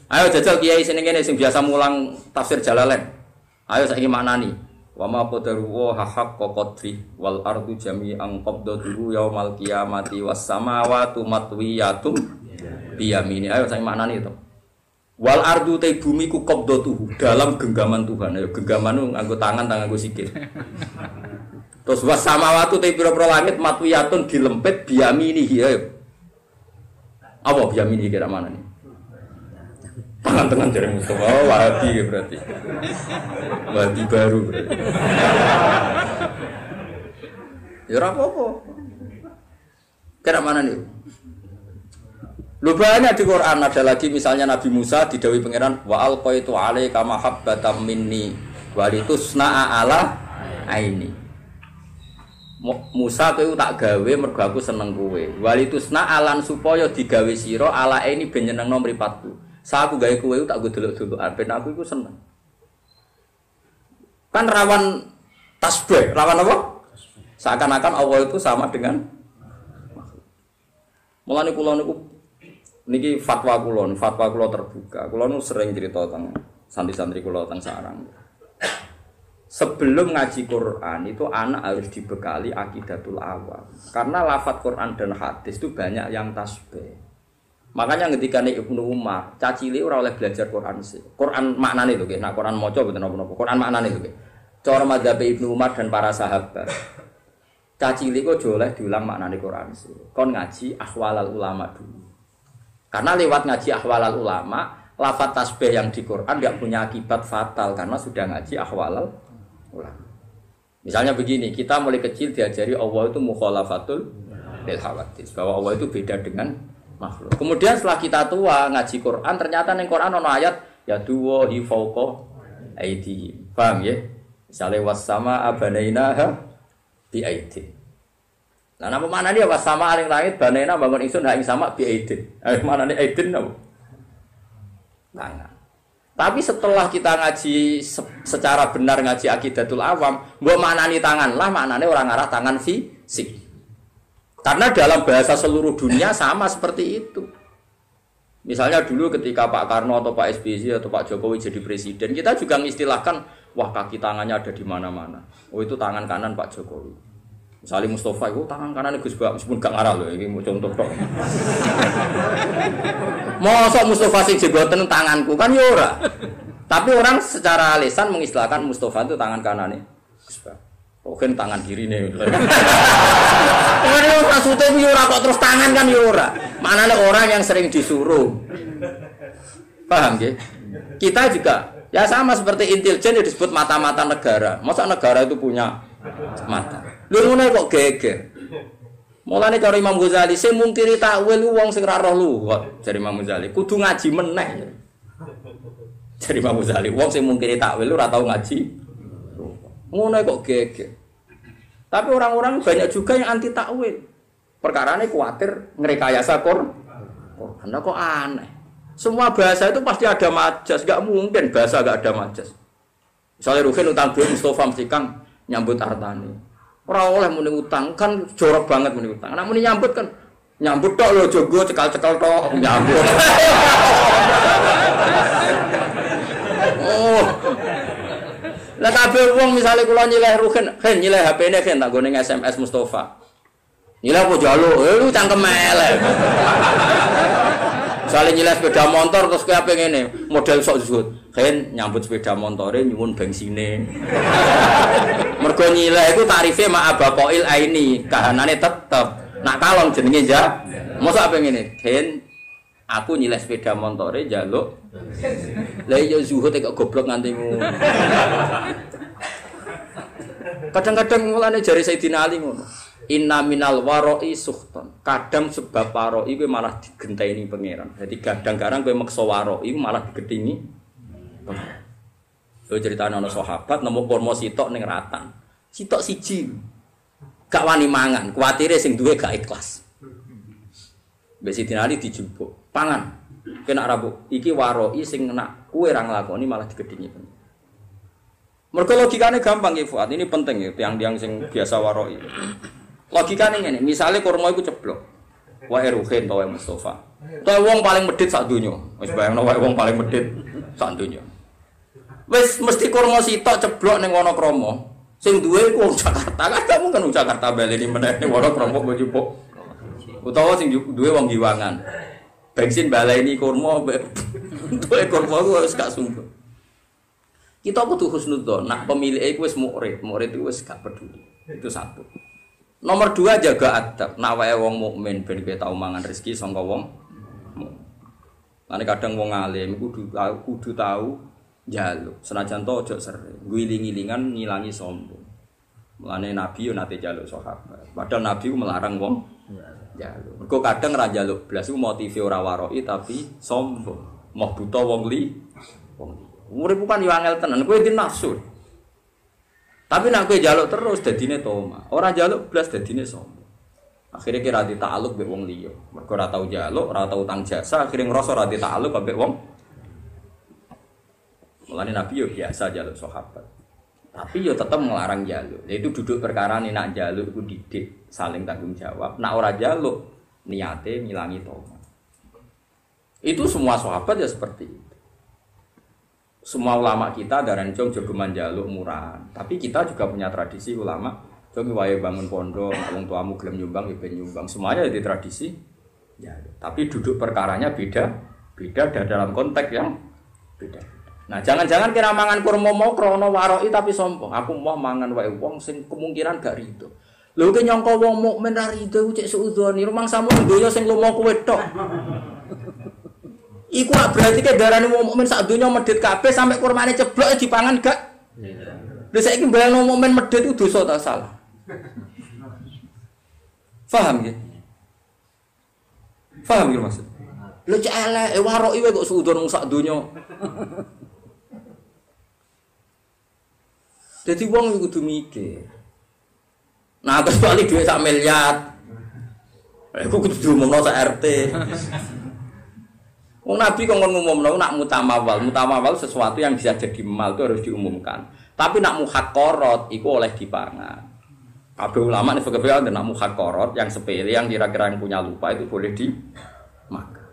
Ayo jajal kiai sing ngene sing biasa mulang tafsir Jalalain. Ayo saiki maknani. Wa ma qadaru haqqa qadri wal ardu jami'an qabdatuhu yaumal qiyamati was samawati matwiyatum biyamini. Ayo saya maknani itu. Wal ardu te bumi ku qabdatuhu dalam genggaman Tuhan. Ayo genggaman ku nganggo tangan nganggo sikil. Terus was samawati te pira-pira langit matwiyatun dilempit biyamini. Ayo. Apa biyamini kira mana nih? Tangan-tangan jaring Mustafa, Wahabi berarti. Wahabi baru berarti. Ya apa-apa. Kira mana nih? Lu banyak di Quran ada lagi misalnya Nabi Musa didhawuhi pangeran wa alqaitu alaika mahabbatan minni walitusna'a ala aini. Musa kowe tak gawe mergo aku seneng kowe. Walitusna'a lan supaya digawe sira ala aini ben nyenengno mripatku. Saat aku gawe kowe tak go delok-delok ben aku iku seneng. Kan rawan tasbih, rawan apa? Seakan-akan Allah itu sama dengan makhluk. Mulane kula niku niki fatwa kula terbuka. Kula nu sering cerita tentang santri-santri kula tentang sarang. Sebelum ngaji Quran itu anak harus dibekali akidatul awam. Karena lafaz Quran dan hadis itu banyak yang tasbih. Makanya ketika Ibnu Umar, cacile ora oleh belajar Quran sih. Quran maknane lho nggih, nek Quran maca mboten napa-napa. Quran maknane lho nggih. Cara mazhab Ibnu Umar dan para sahabat. Cacile kok oleh diulang maknane Quran sih. Kon ngaji ahwalal ulama dulu. Karena lewat ngaji ahwalal ulama, lafaz tasbih yang di Quran enggak punya akibat fatal karena sudah ngaji ahwalal ulama. Misalnya begini, kita mulai kecil diajari Allah itu mukhalafatul bil hawadits, bahwa Allah itu beda dengan makhluk. Kemudian setelah kita tua ngaji Quran, ternyata ning Quran ana ayat ya duwahi fauqa aidi. Paham ya? Misale was-sama abanainaha bi aidi. Lah napa maknane was-sama aling langit banaina bangun ingsun ha ing sama bi aidi. Maknane aidin napa? Tangan. Tapi setelah kita ngaji secara benar ngaji akidatul awam, mbok maknani tangan lah maknane ora ngarah tangan fisik. Karena dalam bahasa seluruh dunia sama seperti itu. Misalnya dulu ketika Pak Karno atau Pak SBY atau Pak Jokowi jadi presiden, kita juga mengistilahkan, wah kaki tangannya ada di mana-mana. Oh itu tangan kanan Pak Jokowi. Misalnya Mustafa itu tangan kanan Gus Bak, meskipun gak ngarah loh, ini mau contoh dong. Mosok Mustafa sing jeboten tanganku kan ya ora. Tapi orang secara lisan mengistilahkan Mustafa itu tangan kanannya Gus Bak. Mungkin tangan kiri nih. Orang maksudnya ora kok terus tangan kan ora. Manane orang yang sering disuruh. Paham nggih? Kita juga ya sama seperti intelijen yang disebut mata-mata negara. Masa negara itu punya mata? Lho ngono kok geger. Mulane cara Imam Ghazali sing mungkiri takwil wong sing ra roh lugat, jare Imam Ghazali. Kudu ngaji meneh. Jare Imam Ghazali, wong sing mungkiri takwil ora tau ngaji. Ngono kok geger. Tapi orang-orang banyak juga yang anti takwil. Perkarane kuatir ngrekayasa Quran. Kok aneh. Semua bahasa itu pasti ada majas, enggak mungkin bahasa enggak ada majas. Misalnya Ruhin utang duit Mustafa mesti Kang nyambut hartane. Ora oleh muni utang kan jorok banget muni utang. Nek muni nyambut kan nyambut tok lho jogo cekal-cekal tok nyambut. Oh. Lah kabeh wong misale kula nyileh Ruhin, nyileh HP-ne tak gone SMS Mustafa. Nyileh apa njaluk? Lu cangkem elek. Misale nyileh sepeda motor terus kowe ape ngene, model sok zuhud. Nyambut sepeda motore nyuwun bensine. Mergo nyileh iku tarife mak abaqail aini, kahanane tetep. Nak kalong jenenge ja. Mosok ape ngene? Aku nyileh sepeda montore njaluk. Lah iya zuhud kok goblok nganti ngono. Kadang-kadang mulane jare Sayyidina Ali ngono. Inna minal wara'i sukhton. Kadang sebab wara'i kuwi malah digenteni pangeran. Dadi kadang-kadang kowe meksa wara'i malah digedhingi pangeran. Yo critane ana sahabat nemu kurma sitok ning ratan. Sitok siji. Gak wani mangan, kuwatire sing duwe gak ikhlas. Mbek Sayyidina Ali dijupuk. Pangan, kena rabu. Iki waroi sing nak kue rang lakoni malah digedingi. Mergo logikane gampang ya Fuad. Ini penting ya tiang-tiang sing biasa waroi. Logikane ngene, misale kurma iku ceblok. Wae Ruhin wae Mustafa. Tae wong paling medhit sak donya. Wis bayangno wae wong paling medhit sak donya. Wis mesti kurma sitok ceblok ning Wonokrama. Sing duwe iku wong Jakarta. Kan mungkin wong Jakarta baleni meneh ning Wonokrama kok njupuk. Utawa sing duwe wong Giwangan. Bensin baleni kurma duwe kurma ku wis gak sungguh. Kita kudu husnudzon, nak pemilih iku wis murid itu wis gak peduli. Itu satu. Nomor 2 jaga adab. Nak wae wong mukmin ben kowe tau mangan rezeki saka wong. Lan kadang wong alim kudu tahu njaluk. Senajan to aja sering. Guling-gilingan ngilangi sombong. Mulane Nabi yo nate njaluk sahabat. Padahal Nabi ku melarang wong njaluk. Mergo kadang ra njaluk blas iku motive ora waroi tapi sombong. Moh buta wong li. Urip kan yo angel tenan, kowe di nafsu. Tapi nek kowe njaluk terus dadine toma. Ora njaluk blas dadine sombong. Akhire kira ditakluk mbek wong liya. Mergo ora tau njaluk, ora tau utang jasa, akhire ngrasa ora ditakluk mbek wong. Mulane Nabi yo biasa njaluk sahabat. Tapi yo tetep melarang njaluk. Itu duduk perkara nih nak njaluk iku didik, saling tanggung jawab. Nak ora njaluk niate ngilangi toma. Itu semua sahabat ya seperti itu. Semua ulama kita darane jong jogeman njaluk murahan. Tapi kita juga punya tradisi ulama jong wae bangun pondok, wong tuamu gelem nyumbang ya ben nyumbang. Semuanya di tradisi njaluk. Tapi duduk perkaranya beda dan dalam konteks yang beda. Nah, jangan-jangan kira mangan kurma mau krana waroi tapi sombong. Aku mau mangan wae wong sing kemungkinan gak rido. Lho ki nyangka wong mukmin ra rido cek suudzoni, rumangsamu donya sing lumo kowe tok. Iku berarti ke darane wong mukmin sak donya medhit kabeh sampai kurmane ceblok dipangan gak? Lha saiki mbayangno mukmin medhit itu dosa ta salah? Paham nggih? Paham nggih maksud? Lho cek elek waroi wae kok suudzon sak donya. Jadi wong kudu mikir. Nah, terus balik duit sak miliar. Aku kudu diumumno sak RT. Wong Nabi kok ngomongno nak mutamawal. Mutamawal sesuatu yang bisa jadi mal itu harus diumumkan. Tapi nak muhaqqarat iku oleh dipangan. Kabeh ulama nih fikih ada nak muhakkorot yang sepele yang kira-kira yang punya lupa itu boleh dimakan.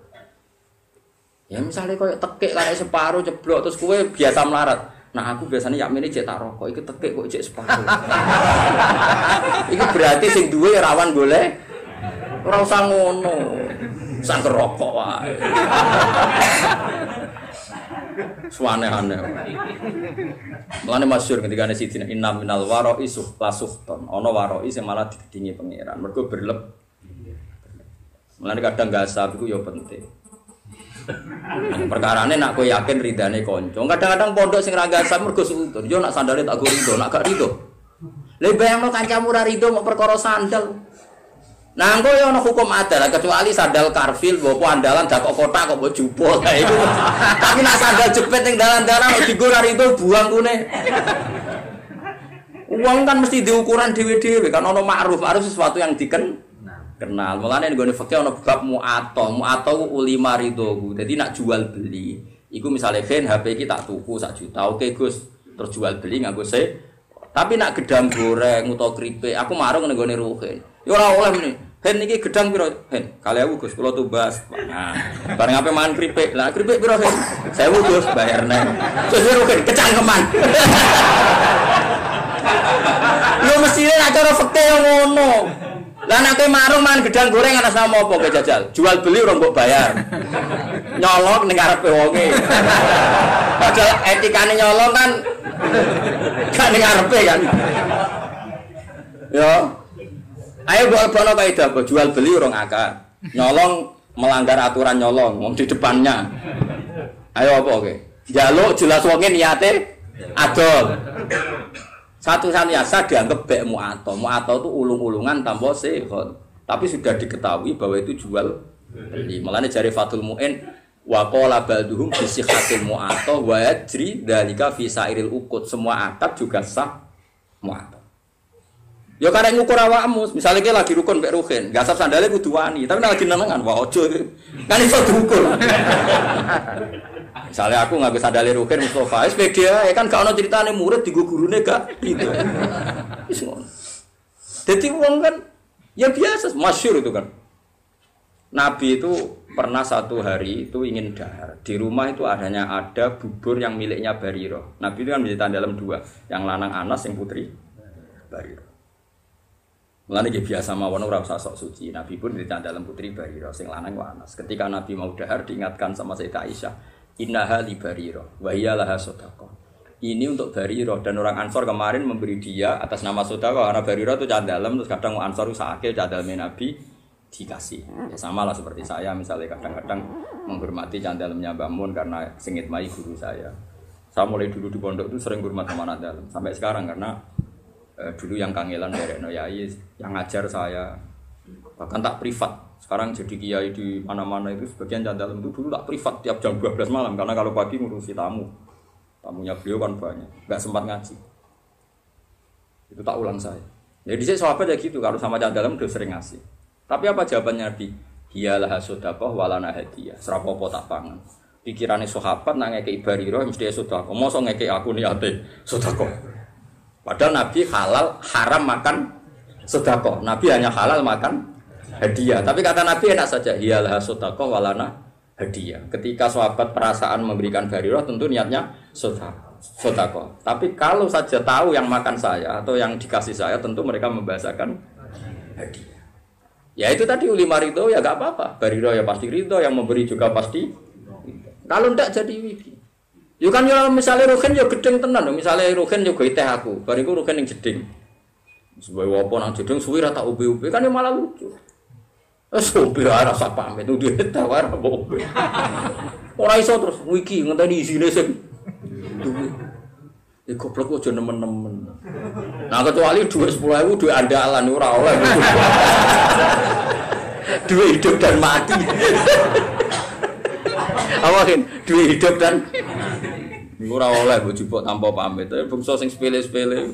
Ya misalnya kau tekek kayak separuh jeblok terus kue biasa melarat. Nah aku biasanya yakmine cek tak rokok, itu tekek kok cek separuh. Itu berarti sing duwe rawan boleh. Ora usah ngono. Sang rokok wae. Suane-ane. Mulane masyhur ketika ana sidina inna minal wara'i suhton. Ana wara'i sing malah digedingi pangeran. Mergo berleb. Mulane kadang gasab iku ya penting. Perkarane nak kowe yakin ridane kanca. Kadang-kadang pondok sing ra gasab mergo suudon. Yo nak sandale tak go rido, nak gak rido. Lah bayangno kancamu ra rido mau perkara sandal. Nah, engko ya ana hukum adat kecuali sandal karfil mbok andalan dakok kotak kok mbok jupuk. Lah iku. Tapi nek sandal jepit ning dalan-dalan kok digo ra itu buang kune. Uang kan mesti diukuran dhewe-dhewe kan ana ma'ruf sesuatu yang kenal. Mulane nggone fikih ana bab mu'ato ulima ridho. Dadi nak jual beli iku misale ben HP iki tak tuku 1 juta. Oke Gus, terus jual beli nganggo se. Tapi nak gedang goreng utawa keripik aku marung ning nggone ruhin. Ya ora oleh meni. Hen iki gedang piro? Hen, 2000 Gus, kula tumbas. Nah, bareng ape mangan kripik. Lah kripik piro, Hen? 1000 Gus, bayar nang. Terus Hen kecangkeman. Lho mestine nek cara fikih ngono. Lah nek kowe marung mangan gedang goreng atas nama apa kowe jajal? Jual beli ora mbok bayar. Nyolong ning karepe wonge. Padahal etikane nyolong kan gak ning karepe kan. Yo. Ayo bawa kaidah apa jual beli orang akad. Nyolong melanggar aturan nyolong wong di depannya. Ayo apa oke. Njaluk jelas wonge niate adol. Satu-satunya sah dianggap bek mu'ato. Mu'ato itu ulung-ulungan tanpa sihon. Tapi sudah diketahui bahwa itu jual beli. Mulane jari Fathul Mu'in wa qala ba'duhum bi sihhatil mu'ato wa yajri dzalika fi sairil uqud. Semua akad juga sah mu'ato. Ya karek ngukur awakmu, misalnya kita lagi rukun mbek ruhin, gasap sandale kudu wani, tapi nek lagi nenengan wah ojo. Kan iso diukur. Misalnya aku nganggo sandale ruhin Mustofa, wis pede ae kan gak ono critane murid digo gurune gak gitu. Wis ngono. Dadi wong kan ya biasa, masyhur itu kan. Nabi itu pernah satu hari itu ingin dahar. Di rumah itu ada bubur yang miliknya Bariro. Nabi itu kan menjadi dalam 2, yang lanang Anas, yang putri Bariro. Mulane iki biasa mawon ora usah sok suci. Nabi pun ditanda dalam putri Bariro sing lanang wa Anas. Ketika Nabi mau dahar diingatkan sama Sayyidah Aisyah, "Innaha li Bariro wa hiya laha shadaqah." Ini untuk Bariro dan orang Ansor kemarin memberi dia atas nama sedekah karena Bariro itu dalam terus kadang Ansor usahake dalamnya Nabi dikasih. Ya sama lah seperti saya misalnya kadang-kadang menghormati dalamnya Mbah Mun karena singit mai guru saya. Saya mulai dulu di pondok itu sering hormat sama dalam sampai sekarang karena dulu yang kangelan dari Yai yang ngajar saya bahkan tak privat sekarang jadi kiai di mana-mana itu sebagian dalam itu dulu tak privat tiap jam 12 malam karena kalau pagi ngurusi tamunya beliau kan banyak nggak sempat ngaji itu tak ulang saya jadi saya sahabat ya gitu kalau sama dalam udah sering ngasih tapi apa jawabannya Nabi hiyalah sedekah walana hadiah serapopo tak pangan pikirannya sahabat nang ngekei Bariro mesti sedekah mosok ngekei aku niate sedekah. Padahal Nabi halal haram makan sedekah. Nabi hanya halal makan hadiah. Tapi kata Nabi enak saja. Hiyalah sedekah walana hadiah. Ketika sahabat perasaan memberikan Bariro tentu niatnya sedekah. Tapi kalau saja tahu yang makan saya atau yang dikasih saya tentu mereka membahasakan hadiah. Ya itu tadi ulima ridho ya gak apa-apa. Bariro ya pasti ridho, yang memberi juga pasti. Kalau ndak jadi wiki. Yo kan yo misalnya rugen yo gedeng tenan, misalnya rugen yo gawe teh aku, bariku rugen ning jeding. Sebagai apa nang jeding suwi ra tak ube-ube kan yo malah lucu. Wes opo ora rasa pamit duwe tawar opo. Ora iso terus wiki ngenteni isine sing duwe. Goblok aja nemen-nemen. Nah kecuali duit 10.000 duit andalan ora oleh. Duit hidup dan mati. Awakin duit hidup dan ora oleh mbok jupuk tanpa pamit. Bangsa sing sepele-sepele.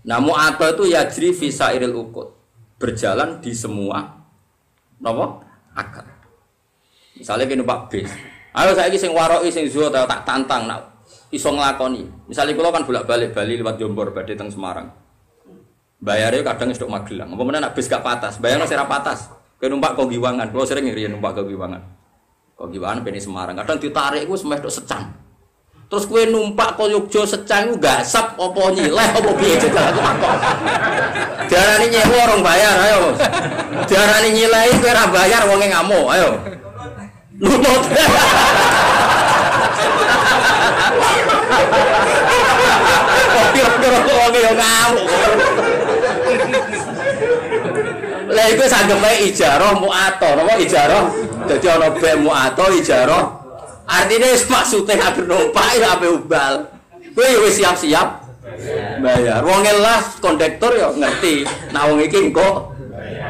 Nah mu'ato itu yajri fi sairil uqud. Berjalan di semua napa? Akad. Misalnya kene Pak Bis. Ayo saiki sing waroki sing zuhud tak tantang nak iso nglakoni. Misalnya kula kan bolak-balik Bali lewat Jombor badhe teng Semarang. Bayare kadang wis tok Magelang. Apa meneh nek bis gak patas, bayarno sira patas. Kowe numpak kok Giwangan. Kulo sering ngriyen numpak kok Giwangan. Kok Giwangan ben Semarang. Kadang ditarik ku semeh tok Secang. Terus kowe numpak kok Yogya Secang ku gasap apa nyileh apa piye juga aku takon. Diarani nyewa orang bayar ayo. Diarani nyileh kowe ora bayar wonge ngamuk ayo. Lunut. Kira-kira yo ngamuk. Lah iku sanggeme ijarah mu'athah, napa ijarah? Dadi ana bek mu'athah ijarah. Artine wis maksude agar numpak ya ape ubal. Kowe ya wis siap-siap bayar. Wong elas kondektor ya ngerti. Nah wong iki engko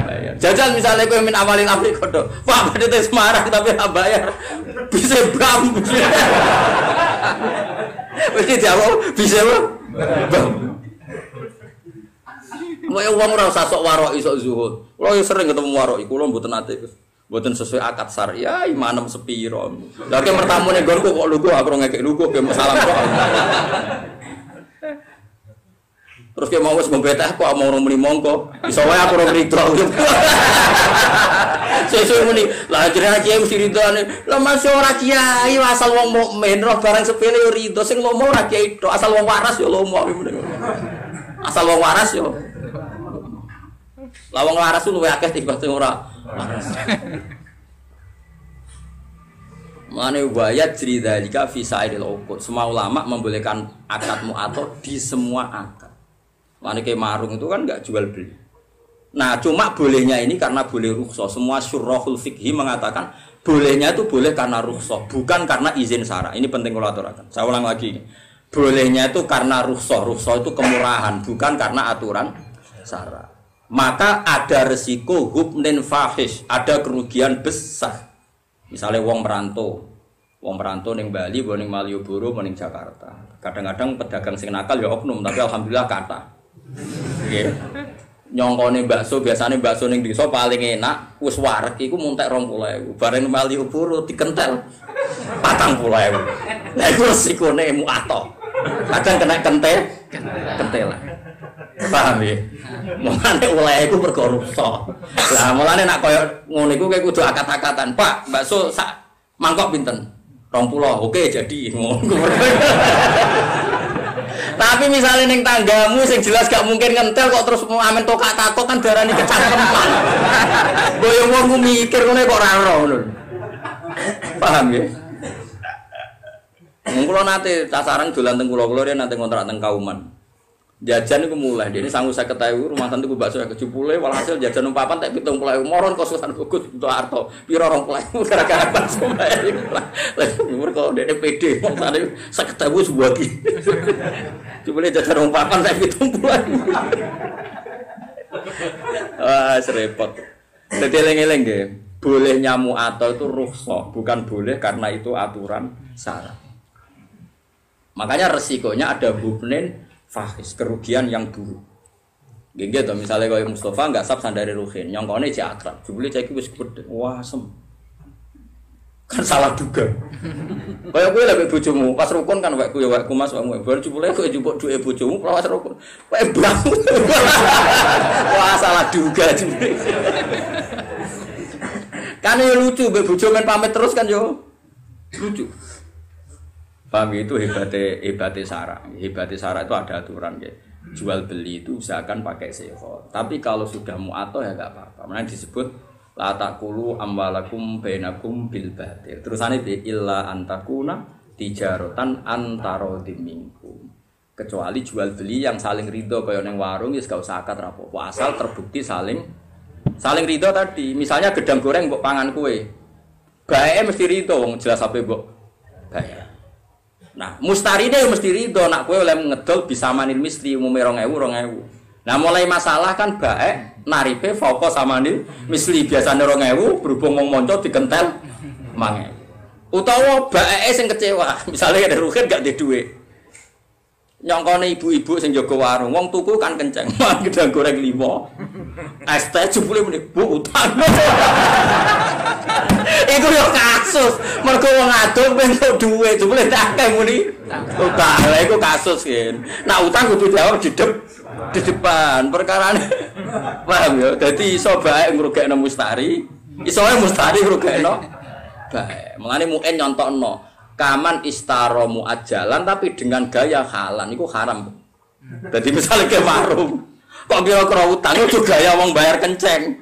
bayar. Jajal misalnya kowe min awalin amri kodo. Pak badhe Semarang tapi ora bayar. Bisa bam. Wis dijawab bisa bam. Mau wong ora usah sok warok sok zuhud. Kulo sering ketemu warok iku kulo mboten nate. Mboten sesuai akad syariah imanem sepiro. Lah ke mertamune nggonku kok lugu aku ngekek lugu ke salam kok. Terus ke mau wis mbetah kok mau muni mongko. Iso wae aku ora ridho. Sesuk muni lah jenenge kiai mesti ridhone. Lah masih ora kiai asal wong mukmin roh barang sepele yo ridho sing lomo ora kiai tok asal wong waras yo lomo. Asal wong waras yo. Lawang waras itu luwih akeh timbang sing ora waras. Mane wayat cerita jika fisaidil uqud. Semua ulama membolehkan akad mu'athah di semua akad. Mane kayak marung itu kan enggak jual beli. Nah, cuma bolehnya ini karena boleh rukhsah. Semua syurahul fikhi mengatakan bolehnya itu boleh karena rukhsah, bukan karena izin syara. Ini penting kalau aturakan. Saya ulang lagi. Bolehnya itu karena rukhsah. Rukhsah itu kemurahan, bukan karena aturan syara. Maka ada resiko hubnin fahish, ada kerugian besar. Misalnya wong merantau ning Bali, ning Malioboro, ning Jakarta. Kadang-kadang pedagang sing nakal ya oknum, tapi alhamdulillah kata. Nggih. Nyongkone bakso, biasane bakso ning desa paling enak, wis wareg iku muntek 20.000. Bareng Malioboro dikentel 40.000. Lah iku resikone mu'athah. Kadang kena kentelan. Paham ya? Mulane oleh iku perkara rusak. Lah mulane nek koyo ngono iku kowe kudu akat-akatan. Pak, bakso sak mangkok pinten? 20. Oke, jadi ngono. Tapi misalnya ning tanggamu sing jelas gak mungkin ngentel kok terus mau amen tokak takok kan darani kecangkeman. Boyo wong mikir ngene kok ora ngono. Paham ya? Mung kula nate tasarang dolan teng kula nate ngontrak teng Kauman. Jajan itu mulai, dia ini sanggup saya ketahui rumah tante gue bakso yang kejupule, walhasil jajan umpapan tak hitung mulai moron kosusan bagus untuk Arto, piro orang mulai gara-gara bakso mulai, kalau dia PD, tadi saya ketahui sebuah gini, cupule jajan umpapan tak hitung mulai, serepot, jadi eleng-eleng deh, boleh nyamu atau itu rukhsah, bukan boleh karena itu aturan syara, makanya resikonya ada hubnin fahis, kerugian yang buruk. Gengge to misalnya kaya Mustafa enggak sab sandare Ruhin, nyongkone cek akrab. Jebule cek iki wis gedhe. Wah, sem. Kan salah juga. Kaya kowe lek bojomu, pas rukun kan wekku ya wekku Mas wekmu. Bar jebule kowe njupuk duwe bojomu pas rukun. Kowe bang. Wah, salah juga jebule. Kan yo lucu mbek bojo men pamit terus kan yo lucu. Paham itu hebatnya syara. Hebatnya syara itu ada aturan ya. Jual beli itu usahakan pakai seho. Tapi kalau sudah mu'athah ya enggak apa-apa. Makanya disebut la taqulu amwalakum bainakum bil batil. Terusane bi illa antakuna tijaratan antara minkum. Kecuali jual beli yang saling ridho kaya ning warung ya gak usah akad rapopo. Asal terbukti saling ridho tadi. Misalnya gedang goreng mbok pangan kowe. Bae mesti ridho wong jelas ape mbok bayar. Nah, mustarine yo mesti ridho nak kowe oleh ngedol bisa manil misli umume 2000. Nah, mulai masalah kan baek naripe fokus samanil misli biasane 2000 berhubung wong monco dikentel 1000. Utawa baeke sing kecewa, misale ada rugen gak ndek dhuwit. Nyongkone ibu-ibu sing jaga warung, wong tuku kan kenceng, gedang goreng 5. Es teh jebule muni Bu utang. Iku yo kasus. Mergo mergo wong adol entuk dhuwit, jebule akeh muni. Utang lha iku kasus kan. Nak utang kudu dijawab di depan. Perkarane paham ya. Dadi iso bae ngrugekno mustari, iso ae mustari ngrugekno bae. Mulane muen nyontokno, kaman istaro muajalan tapi dengan gaya halan iku haram. Dadi misale ke warung kok kira-kira utang itu gaya wong bayar kenceng.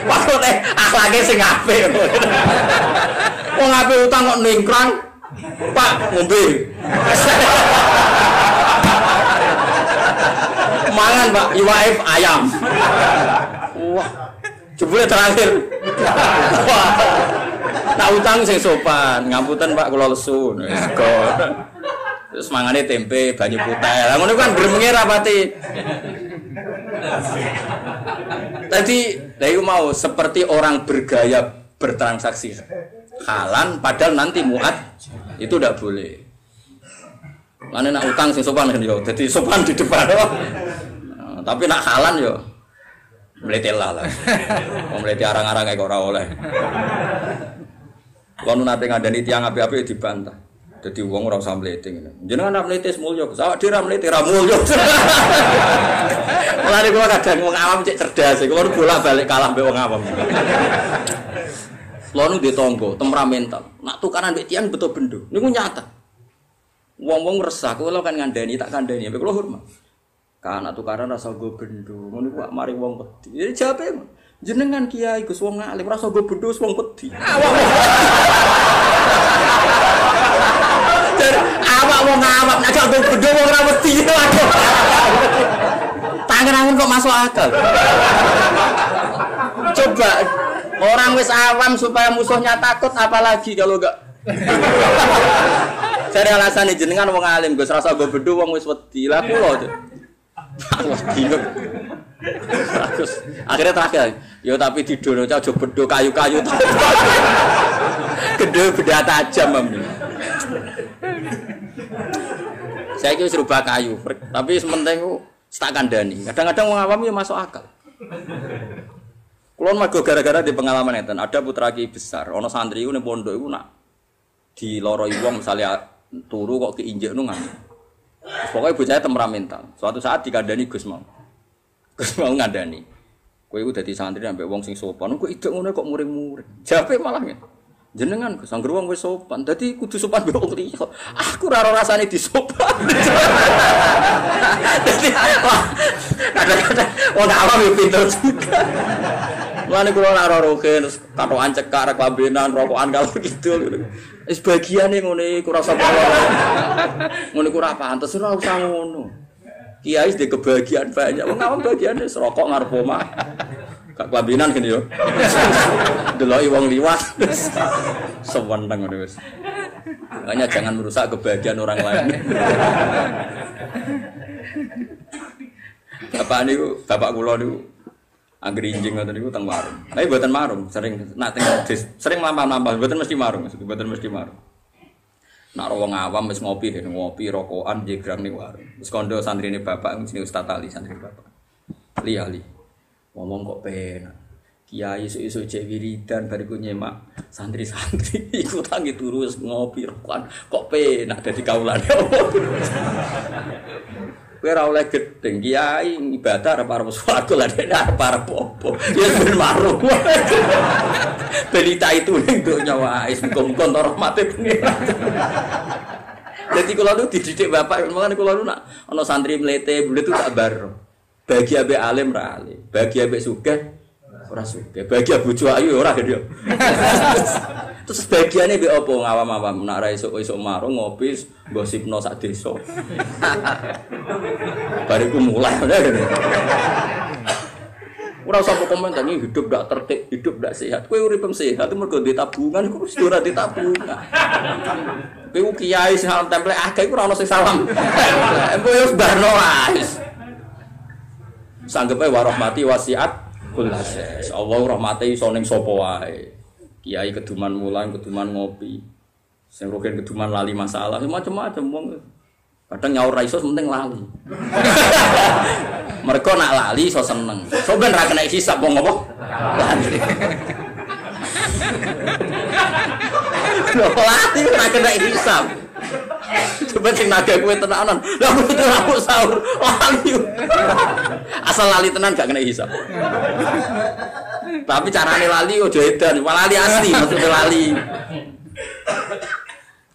Maksudnya akhlaknya sing apik. Wong apik utang kok ningkrang. Pak ngombe. Mangan Pak, IWF ayam. Wah, jebule terakhir. Wah. Tak utang sing sopan, ngapunten Pak kula lesu. Wis kok. Terus mangane tempe, banyu putih. Lah ngono kan gremenge rapati. Tadi iku mau seperti orang bergaya bertransaksi halan padahal nanti muat itu tidak boleh. Mane nak utang sing sopan kan yo. Dadi sopan di depan. Tapi nak halan yo mletela lah. Wong mlete arang-arang kok ora oleh. Kulo nate ngandani tiyang api-api dibantah. Dadi wong ora usah mlete ngene. Jenengan nek mlete mulya, awak dhewe ra mlete ra mulya. Mulane kula kadang wong awam cek cerdas, kula bolak-balik kalah mbek wong awam. Kula nu di tangga, temperamental. Nak tukaran mbek tiyang beto bendo. Niku nyata. Wong-wong resah, kula kan ngandani, tak kandhani, mbek kula hormat. Kan tukaran rasa go bendo. Ngono ku mari wong wedi. Jadi jawabe jenengan kiai Gus wong alim rasa go bendo wong wedi. Awak wong awak nek gak bendo wong ora wedi. Tangan-tangan kok masuk akal. Coba orang wis awam supaya musuhnya takut apalagi kalau enggak. Cari alasan jenengan wong alim Gus rasa go bendo wong wis wedi. Lah kula bingung. Terus akhirnya terakhir, yo tapi didono aja bedo kayu-kayu to. Gede beda tajam mami. Saya iki wis rubah kayu, tapi sementing ku tak kandhani. Kadang-kadang wong awam yo masuk akal. Kulon mergo gara-gara di pengalaman enten, ada putra ki besar, ana santri ku ning pondok iku nak diloroi wong misalnya turu kok keinjek nu ngene. Pokoknya bocahnya temperamental. Suatu saat dikandani Gus mau ngandani. Kowe iku dadi santri ambek wong sing sopan. Kok idek ngono kok muring-muring. Jape malah ngene. Jenengan Gus anggere wong wis sopan. Dadi kudu sopan mbek wong liya. Aku ora ora rasane disopan. Dadi kadang-kadang wong awam yo pinter juga. Mulane kula ora roke terus katokan cekak klambenan rokokan kalau gitu. Wis bagiane ngene iku rasa apa. Ngono iku ora pantes ora usah ngono. Kiai dhe kebahagiaan banyak. Wong awam bagiane rokok ngarep omah. Gak klambenan gini yo. Deloki wong liwat. Seweneng ngono wis. Makanya jangan merusak kebahagiaan orang lain. Bapak kula niku anggere injing ngoten niku teng warung. Tapi mboten marung, sering nak teng sering lampah-lampah, mboten mesti marung, mboten mesti marung. Nak wong awam wis ngopi rokokan jegrang ning warung. Wis kandha santrine bapak sing Ustaz Ali santri bapak. Ali. Ngomong kok penak. Kiai isu-isu cek wiridan bariku nyemak santri-santri iku tangi turu wis ngopi rokokan kok penak dadi kaulane. Kowe ora oleh gedeng kiai ibadah arep arep swarga lha nek arep arep opo ya ben marung belita itu ning donya wae muga-muga entuk rahmate pengiran. Dadi kula nu dididik bapak mangane kula nu nak ana santri mlete bulet itu tak baro bagi ambek alim ra alim bagi ambek sugih ora sugih bagi bojo ayu ora gede. Terus bagiane mbek apa ngawam-awam nek ra esuk-esuk marung ngopi gosipno sak desa. Bariku mulai ngene. Ora usah komentar iki hidup ndak tertib, hidup ndak sehat. Kowe urip sehat mergo ndek tabungan iku mesti ora ditabungan. Kowe kiai sing salam templek akeh iku ora ono sing salam. Engko yo barno wae. Sanggepe wa rahmati wasiat kullas. Allah rahmate iso ning sapa wae. Kiai keduman mulang, keduman ngopi. Sing roken keduman lali masalah, macam-macam wong. Kadang nyaur ra iso penting lali. Mereka nak lali iso seneng. So ben ra kena hisab wong apa? Lali. Lali ora kena hisab. Coba sing naga kowe tenanan. Lah kudu aku sahur. Lali. Asal lali tenan gak kena hisab. Tapi carane lali ojo edan, lali asli maksudnya lali.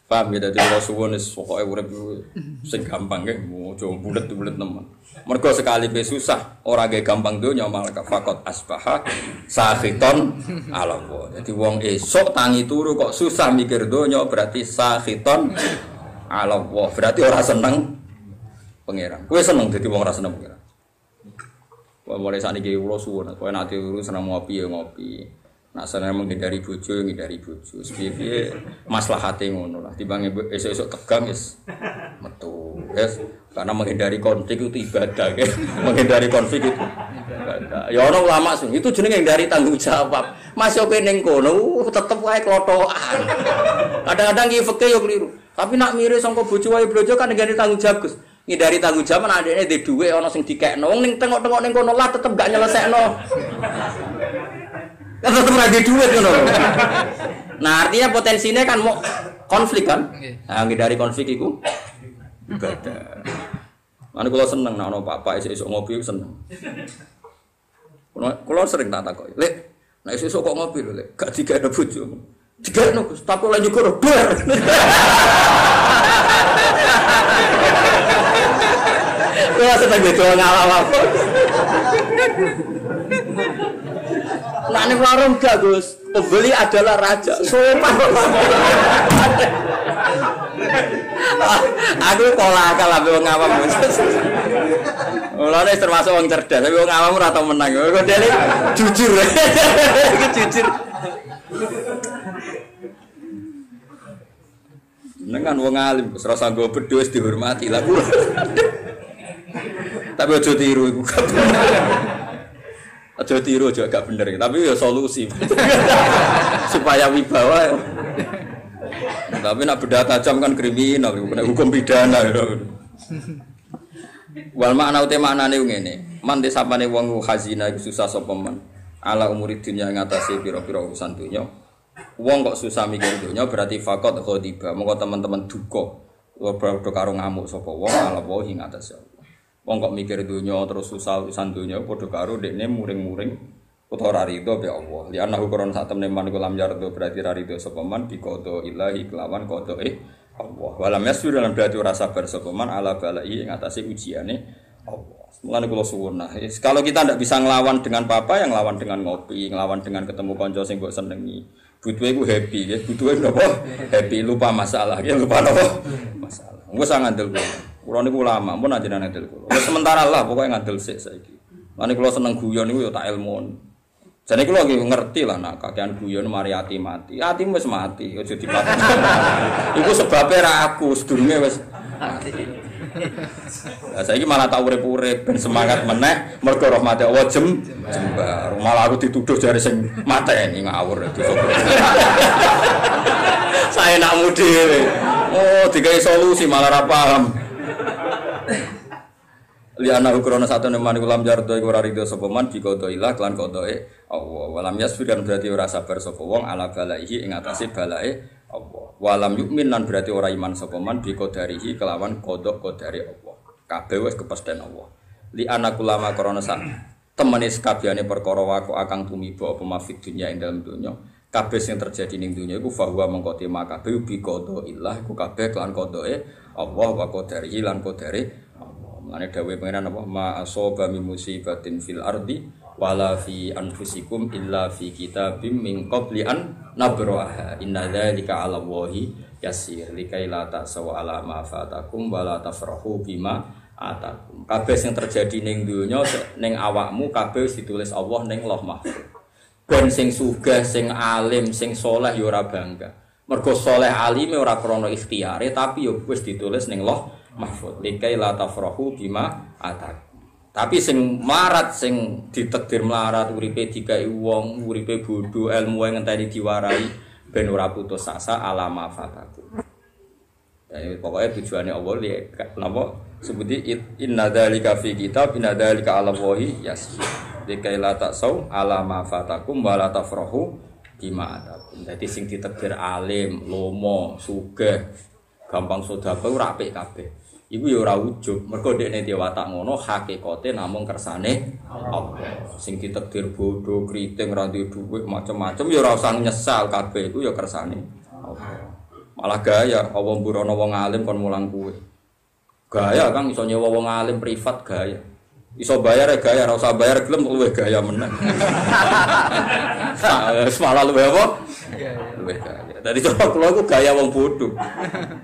Paham ya, dadi kula suwun wis pokoke urip sing gampang nggih, ojo bulet-bulet nemen. Mergo sekali pe susah, ora ge gampang donya malah fakot asbaha sakhiton ala Allah. Dadi wong esuk tangi turu kok susah mikir donya berarti sakhiton ala Allah. Berarti ora seneng pangeran. Kowe seneng dadi wong ora seneng pangeran. Wah mulai sakniki kula suwun, kowe nek turu seneng ngopi ya ngopi. Nak seneng menghindari bojo, ngindari bojo. Sepiye maslahate ngono lah. Timbang esuk-esuk tegang wis metu. Wis karena menghindari konflik itu ibadah, ya. Menghindari konflik itu ibadah. Ya ono ulama sing itu jenenge dari tanggung jawab. Mas yo ning kono tetep wae klotokan. Kadang-kadang ki fikih yo keliru. Tapi nak mirip sangka bojo wae blojo kan ngindari tanggung jawab, Gus. Ngindari tanggung jawab nek adekne dhe dhuwit ana sing dikekno. Wong ning tengok-tengok ning kono lah tetep gak nyelesekno. Kan tetep ra duit ngono. Nah, artinya potensinya kan mau konflik kan? Nah, dari konflik iku ibadah. Mane kula seneng nek ana bapak esuk ngopi seneng. Kula sering tak takoki, "Lek, nek esuk kok ngopi lho, Lek? Gak digekno bojo." Digekno Gus, tapi lha nyukur bar. Kula seneng bedo ngawak. Nah ini warung gak Gus, pembeli adalah raja. Sopan. Aku pola akal lah wong awam Gus. Mulane termasuk wong cerdas, tapi wong awam ora tau menang. Kok dene jujur. Iki jujur. Dengan wong alim Gus, rasa nggo bedho wis dihormati lah kula. Tapi aja tiru iku. Aja tiru aja gak bener, tapi ya solusi supaya wibawa. Tapi nak beda tajam kan kriminal, kena hukum pidana. Wal makna uti maknane ngene, man desapane wong khazina iku susah sapa men. Ala umuri dunya ngatasi pira-pira urusan dunya. Wong kok susah mikir dunya berarti faqat ghadiba. Monggo teman-teman duka, padha karo ngamuk sapa wong ala wae ngatasi. Wong kok mikir dunya terus susah urusan dunya padha karo dekne muring-muring utawa ra rido be Allah. Li ana hukuran sak temne man iku lam yardo berarti ra rido sapa man bi qada ilahi kelawan qadae Allah. Walam yasur dalam berarti ora sabar sapa man ala balai ing atase ujiane Allah. Mulane kula suwun nah, kalau kita ndak bisa nglawan dengan apa yang nglawan dengan ngopi, nglawan dengan ketemu kanca sing mbok senengi. Butuhe ku happy ya, butuhe napa? Happy lupa masalah, ya lupa napa? Masalah. Wes ngandel kula. Kula niku ulama, mun ajenengan ngandel kula. Wis sementara lah pokoke ngandel sik saiki. Lan kula seneng guyon niku ya tak ilmun. Jane kula nggih ngerti lah nek kakean guyon mari ati mati. Atimu wis mati, aja dipateni. Iku sebabe ra aku, sedurunge wis mati. Lah saiki malah tak urip-urip ben semangat meneh mergo rahmate Allah jembar. Malah aku dituduh jare sing mateni ngawur itu. Saya nak dhewe. Oh, digawe solusi malah ra paham. Liana ukuran satu neman kulam jardo iku ora rido sapa man bi qadailah lan qadae Allah. Walam yasbir kan berarti ora sabar sapa wong ala balaihi ing atase balae Allah. Walam yukmin lan berarti ora iman sapa man bi qadarihi kelawan qada qadare Allah. Kabeh wis kepesten Allah. Li ana kulama krana sak temene sakabehane perkara waku akang tumiba apa mafid dunya ing dalem dunya. Kabeh sing terjadi ning dunya iku fahuwa mengko tema kabeh bi qadaillah iku kabeh kelan qadae Allah wa qadarihi lan qadare Mane dawuh pangeran apa ma asaba min musibatin fil ardi wala fi anfusikum illa fi kitabim min qabli an nabraha inna dzalika 'ala Allahi yasir likai la ta'saw 'ala ma fatakum wala tafrahu bima atakum. Kabeh sing terjadi ning donya ning awakmu kabeh ditulis Allah ning Lauh Mahfuz. Ben sing sugih, sing alim, sing saleh ya ora bangga. Mergo saleh alime ora krana ikhtiyare tapi ya wis ditulis ning Lauh Mahfud likai la tafrahu bima atak. Tapi sing melarat sing ditakdir melarat uripe dikai wong, uripe bodho, ilmu yang ngenteni diwarai ben ora putus asa alama fataku. Ya pokoknya tujuane Allah li napa sebuti inna dzalika fi kitab inna dzalika 'ala Allahi yasir. Likai la ta'sau alama fatakum wa la tafrahu bima ataupun. Dadi sing ditakdir alim, lomo, sugih, gampang sedekah ora apik kabeh. Iku ya ora ujug, mergo dekne dhewe watak ngono hakikate namung kersane Allah. Sing ditakdir bodho, kriting, ra duwe dhuwit, macam-macam ya ora usah nyesal kabeh iku ya kersane Allah. Malah gaya apa mburono wong alim kon mulang kuwe. Gaya Kang iso nyewa wong alim privat gaya. Iso bayar ya gaya, ora usah bayar gelem luwih gaya meneh. Malah luwih apa? Luwih gaya. Dadi coba kula iku gaya wong bodho.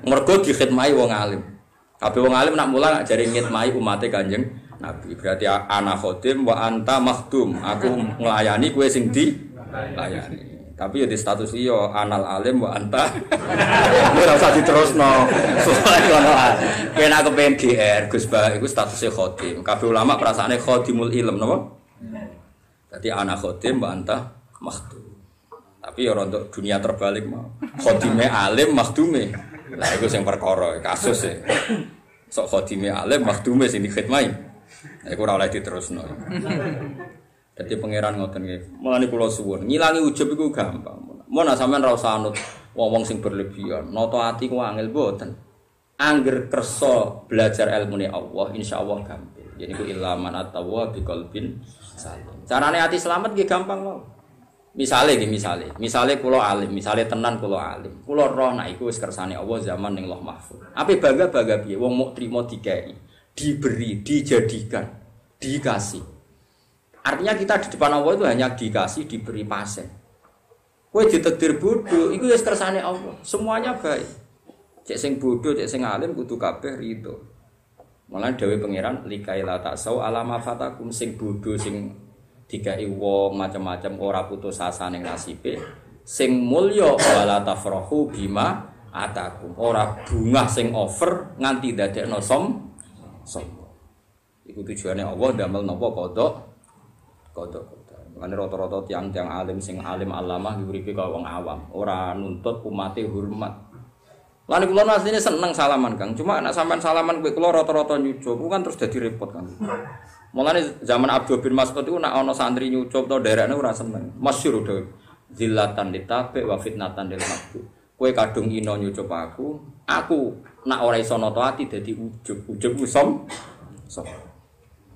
Mergo dikhidmati wong alim. Kabeh wong alim nak mulang jare ngitmai umate Kanjeng Nabi. Berarti ana khodim wa anta makhdum. Aku nglayani kowe sing dilayani. Tapi ya di status iya anal alim wa anta. Ora usah diterusno. Soale ngono lah. Kena kepen GR Gus Bah iku statusé khodim. Kabeh ulama perasaane khodimul ilm napa? Dadi ana khodim wa anta makhdum. Tapi ya untuk dunia terbalik mau. Khodime alim makhdume. Lah iku sing perkara kasus e. Sok khodime alim makhdume sing dikhidmati. Iku ora oleh diterusno. Dadi pangeran ngoten nggih. Mulane kula suwun, ngilangi ujub iku gampang. Mun sampean ra usah anut wong sing berlebihan. Nata ati ku angel mboten. Angger kersa belajar ilmune Allah, insyaallah gampang. Yen iku ilaman atawa biqalbin salim. Carane ati selamat nggih gampang wae. Misale kula alim, misale tenan kula alim. Kula roh nek iku wis kersane Allah zaman ning Lauh Mahfuz. Ape bangga-bangga piye wong muk trimo dikai, diberi, dijadikan, dikasih. Artinya kita di depan Allah itu hanya dikasih, diberi pasien. Kowe ditakdir bodoh, itu ya kersane Allah. Semuanya baik. Cek sing bodoh, cek sing alim kudu kabeh rido. Malah dawuh pangeran likaila tasau alama fatakum sing bodoh sing dikai wong macam-macam ora putus asa ning nasibe. Sing mulya wala tafrahu bima atakum. Ora bungah sing over nganti dadekno som. Iku tujuane Allah damel napa kodok. Mane rata-rata tiang-tiang alim sing alim alamah uripe kaya wong awam, ora nuntut umate hormat. Lan kula asline seneng salaman Kang, cuma nek sampean salaman kowe kula rata-rata nyucup, kan terus dadi repot Kang. Mulane zaman Abdul bin Mas'ud iku nek ana santri nyucup to derekne ora seneng. Masyhur dhewe. Zillatan ditabe wa fitnatan lil maqbu. Kowe kadung ino nyucup aku nek ora iso nata ati dadi ujub ku som.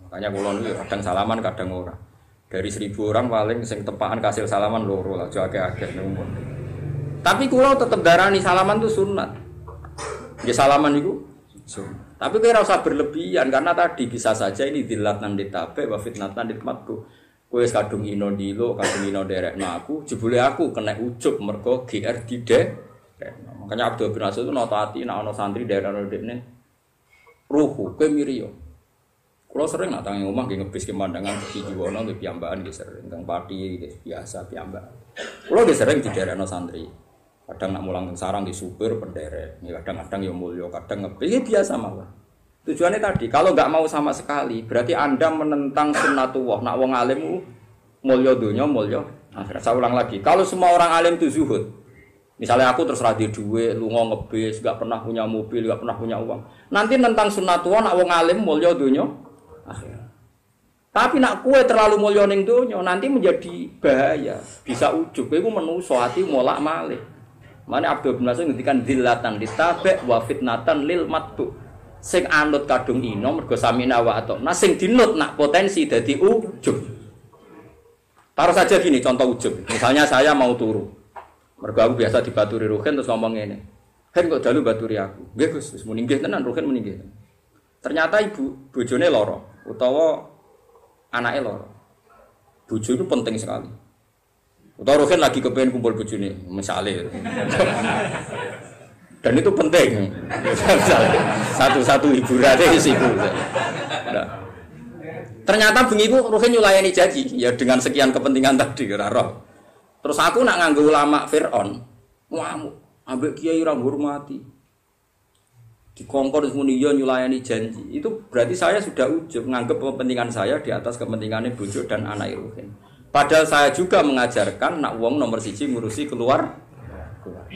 Makanya kula niku kadang salaman kadang ora. Dari 1000 orang paling sing tepaan kasil salaman loro lah, aja akeh-akeh numpun. Tapi kula tetep darani salaman itu sunat. Ya salaman itu sunat. Tapi kowe ora usah berlebihan karena tadi bisa saja ini dilatan ditabe wa fitnatan ditmatku. Kowe wis kadung ino ndilo, kadung ino derekno aku, jebule aku kena ujub mergo GR didek. Makanya Abdul bin Mas'ud itu nata ati nek ana santri derekno dekne ruhu kowe miriyo. Kalau sering nak tangi omah nggih ngebis pemandangan di Jiwono nggih piyambakan nggih sering teng pati nggih biasa piyambakan. Kulo nggih sering diderekno santri. Kadang nak mulang teng sarang nggih supir penderek, kadang-kadang ya mulya, kadang ngebis biasa mawon. Tujuannya tadi, kalau enggak mau sama sekali, berarti Anda menentang sunnatullah. Nak wong alim mulya donya, mulya akhirat. Saya ulang lagi, kalau semua orang alim itu zuhud. Misalnya aku terus radhi duit, lunga ngebis, enggak pernah punya mobil, enggak pernah punya uang. Nanti nentang sunnatullah nak wong alim mulya donya akhirat. Tapi nak kue terlalu mulya ning donya nanti menjadi bahaya, bisa ujub. Kowe menungso ati molak-malik. Mane Abdul bin Mas'ud ngendikan dzillatan ditabe wa fitnatan lil matbu. Sing anut kadung ino mergo samina wa atona, sing dinut nak potensi dadi ujub. Taruh saja gini contoh ujub. Misalnya saya mau turu. Mergo aku biasa dibaturi Ruhin terus ngomong ngene. Hen kok dalu baturi aku. Nggih Gus, wis muni nggih tenan Ruhin muni nggih. Ternyata ibu bojone lara utawa anake lara. Bojo itu penting sekali. Utawa Ruhin lagi kepengin kumpul bojone, misale. Dan itu penting. Satu-satu hiburannya iku. Nah. Ternyata bengi ku Ruhin nyulayani janji ya dengan sekian kepentingan tadi ora roh. Terus aku nak nganggo ulama Firaun, ngamuk, ambek kiai ora hormati. Dikongkon muni yo nyulayani janji. Itu berarti saya sudah ujub nganggep kepentingan saya di atas kepentingannya bojo dan anak Ruhin. Padahal saya juga mengajarkan nak wong nomor 1 ngurusi keluar.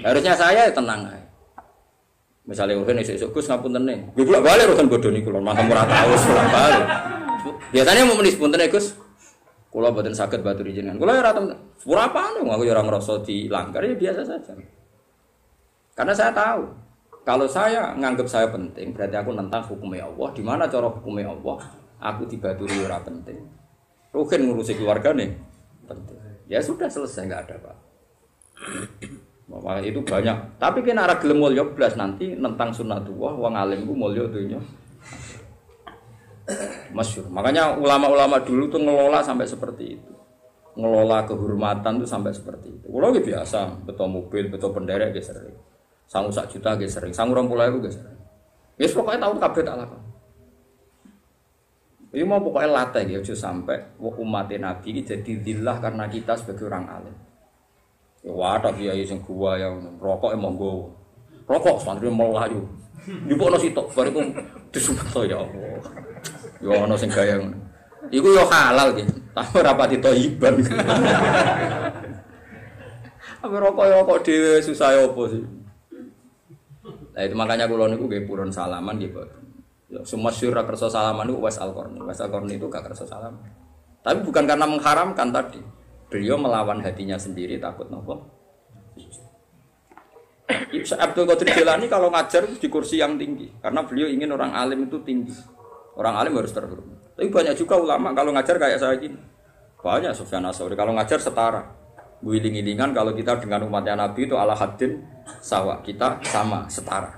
Harusnya saya tenang ae. Misalnya Ruhin esuk-esuk Gus ngapunten ning. Nggih kula bali Ruhin bodoni kula, mangke ora tahu kula bali. Biasanya mau muni sepunten Gus. Kula mboten saged baturi jenengan. Kula ya ora sepurapane aku ya ora ngrasa dilanggar ya biasa saja. Karena saya tahu kalau saya nganggap saya penting berarti aku nentang hukumnya Allah. Di mana cara hukumnya Allah? Aku dibaturi ora penting. Rugen ngurusi keluarga nih penting. Ya sudah selesai enggak ada, Pak. Maka itu banyak. Tapi kena arah gelem mulya blas nanti nentang sunnatullah wong alim ku mulya dunya. Masyhur. Makanya ulama-ulama dulu tuh ngelola sampai seperti itu. Ngelola kehormatan tuh sampai seperti itu. Kulo ge biasa, beto mobil, beto penderek ge sering. Sangu 1 juta ge sering, sangu 20.000 ge sering. Wis pokoke tau kabeh tak lakon. Ini mau pokoknya latih ya, aja sampai umat Nabi ini jadi zillah karena kita sebagai orang alim. Ya wadah kiai sing gua yang rokok monggo. Rokok santri melayu. Dipokno sitok bariku disumpah ya Allah. Ya ana sing gaya ngono. Iku ya halal iki, tapi ora pati thayyiban. Apa rokok ya kok dhewe susah apa sih? Nah itu makanya kula niku nggih purun salaman nggih, Pak. Ya semua syura kersa salaman itu Uwais Al-Qarni. Uwais Al-Qarni itu gak kersa salaman. Tapi bukan karena mengharamkan tadi. Beliau melawan hatinya sendiri takut nopo. Abdul Qadir Jilani kalau ngajar di kursi yang tinggi karena beliau ingin orang alim itu tinggi. Orang alim harus terhormat. Tapi banyak juga ulama kalau ngajar kayak saya gini. Banyak Sufyan Ats-Tsauri kalau ngajar setara. Guling-gilingan kalau kita dengan umatnya Nabi itu ala haddin sawa. Kita sama, setara.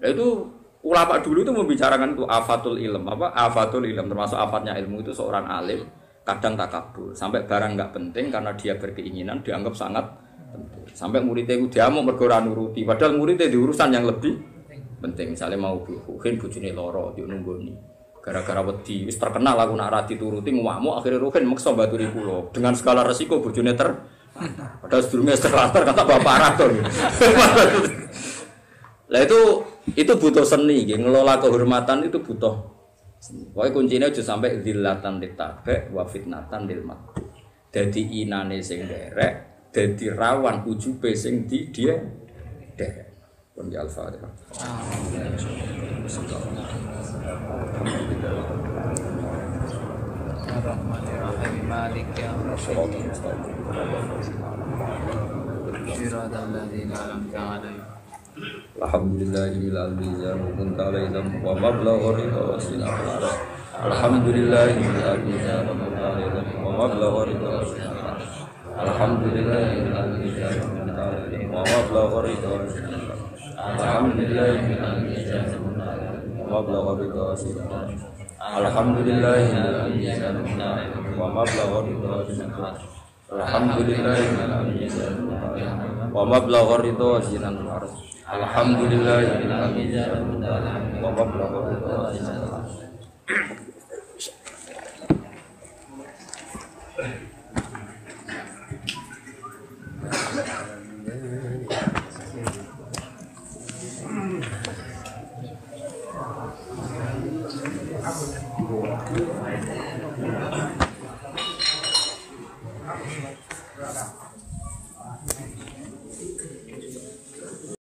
Itu ulama dulu itu membicarakan itu afatul ilm, apa afatul ilm termasuk afatnya ilmu itu seorang alim kadang takabur sampai barang nggak penting karena dia berkeinginan dianggap sangat penting sampai muridnya itu dia mau berkoran nuruti padahal muridnya di urusan yang lebih penting misalnya mau buhin bujune loro di nunggoni gara-gara wedi wis terkenal aku nak rati turuti ngamuk akhirnya ruhin maksa baturi kula dengan segala resiko bujune padahal sedurunge terlantar kata bapak raton. Lah itu butuh seni, ngelola kehormatan itu butuh seni. Pokoknya kuncinya aja sampai zillatan litabe wa fitnatan lil mat. Dadi inane sing derek, dadi rawan ujube sing di dia derek. Pun di Al-Fatihah. Ar-Rahmanir-Rahim Maliki yaumiddin. Siratal ladzina an'amta 'alaihim. Alhamdulillahil azim wa kunta alaihim wa mablaghu ridha Alhamdulillahil azim wa kunta alaihim wa mablaghu ridha Alhamdulillahil azim wa kunta alaihim wa mablaghu ridha Alhamdulillahil azim wa mablaghu ridha Alhamdulillahil azim wa mablaghu ridha Alhamdulillahil azim wa mablaghu ridha Alhamdulillah wa mablaghu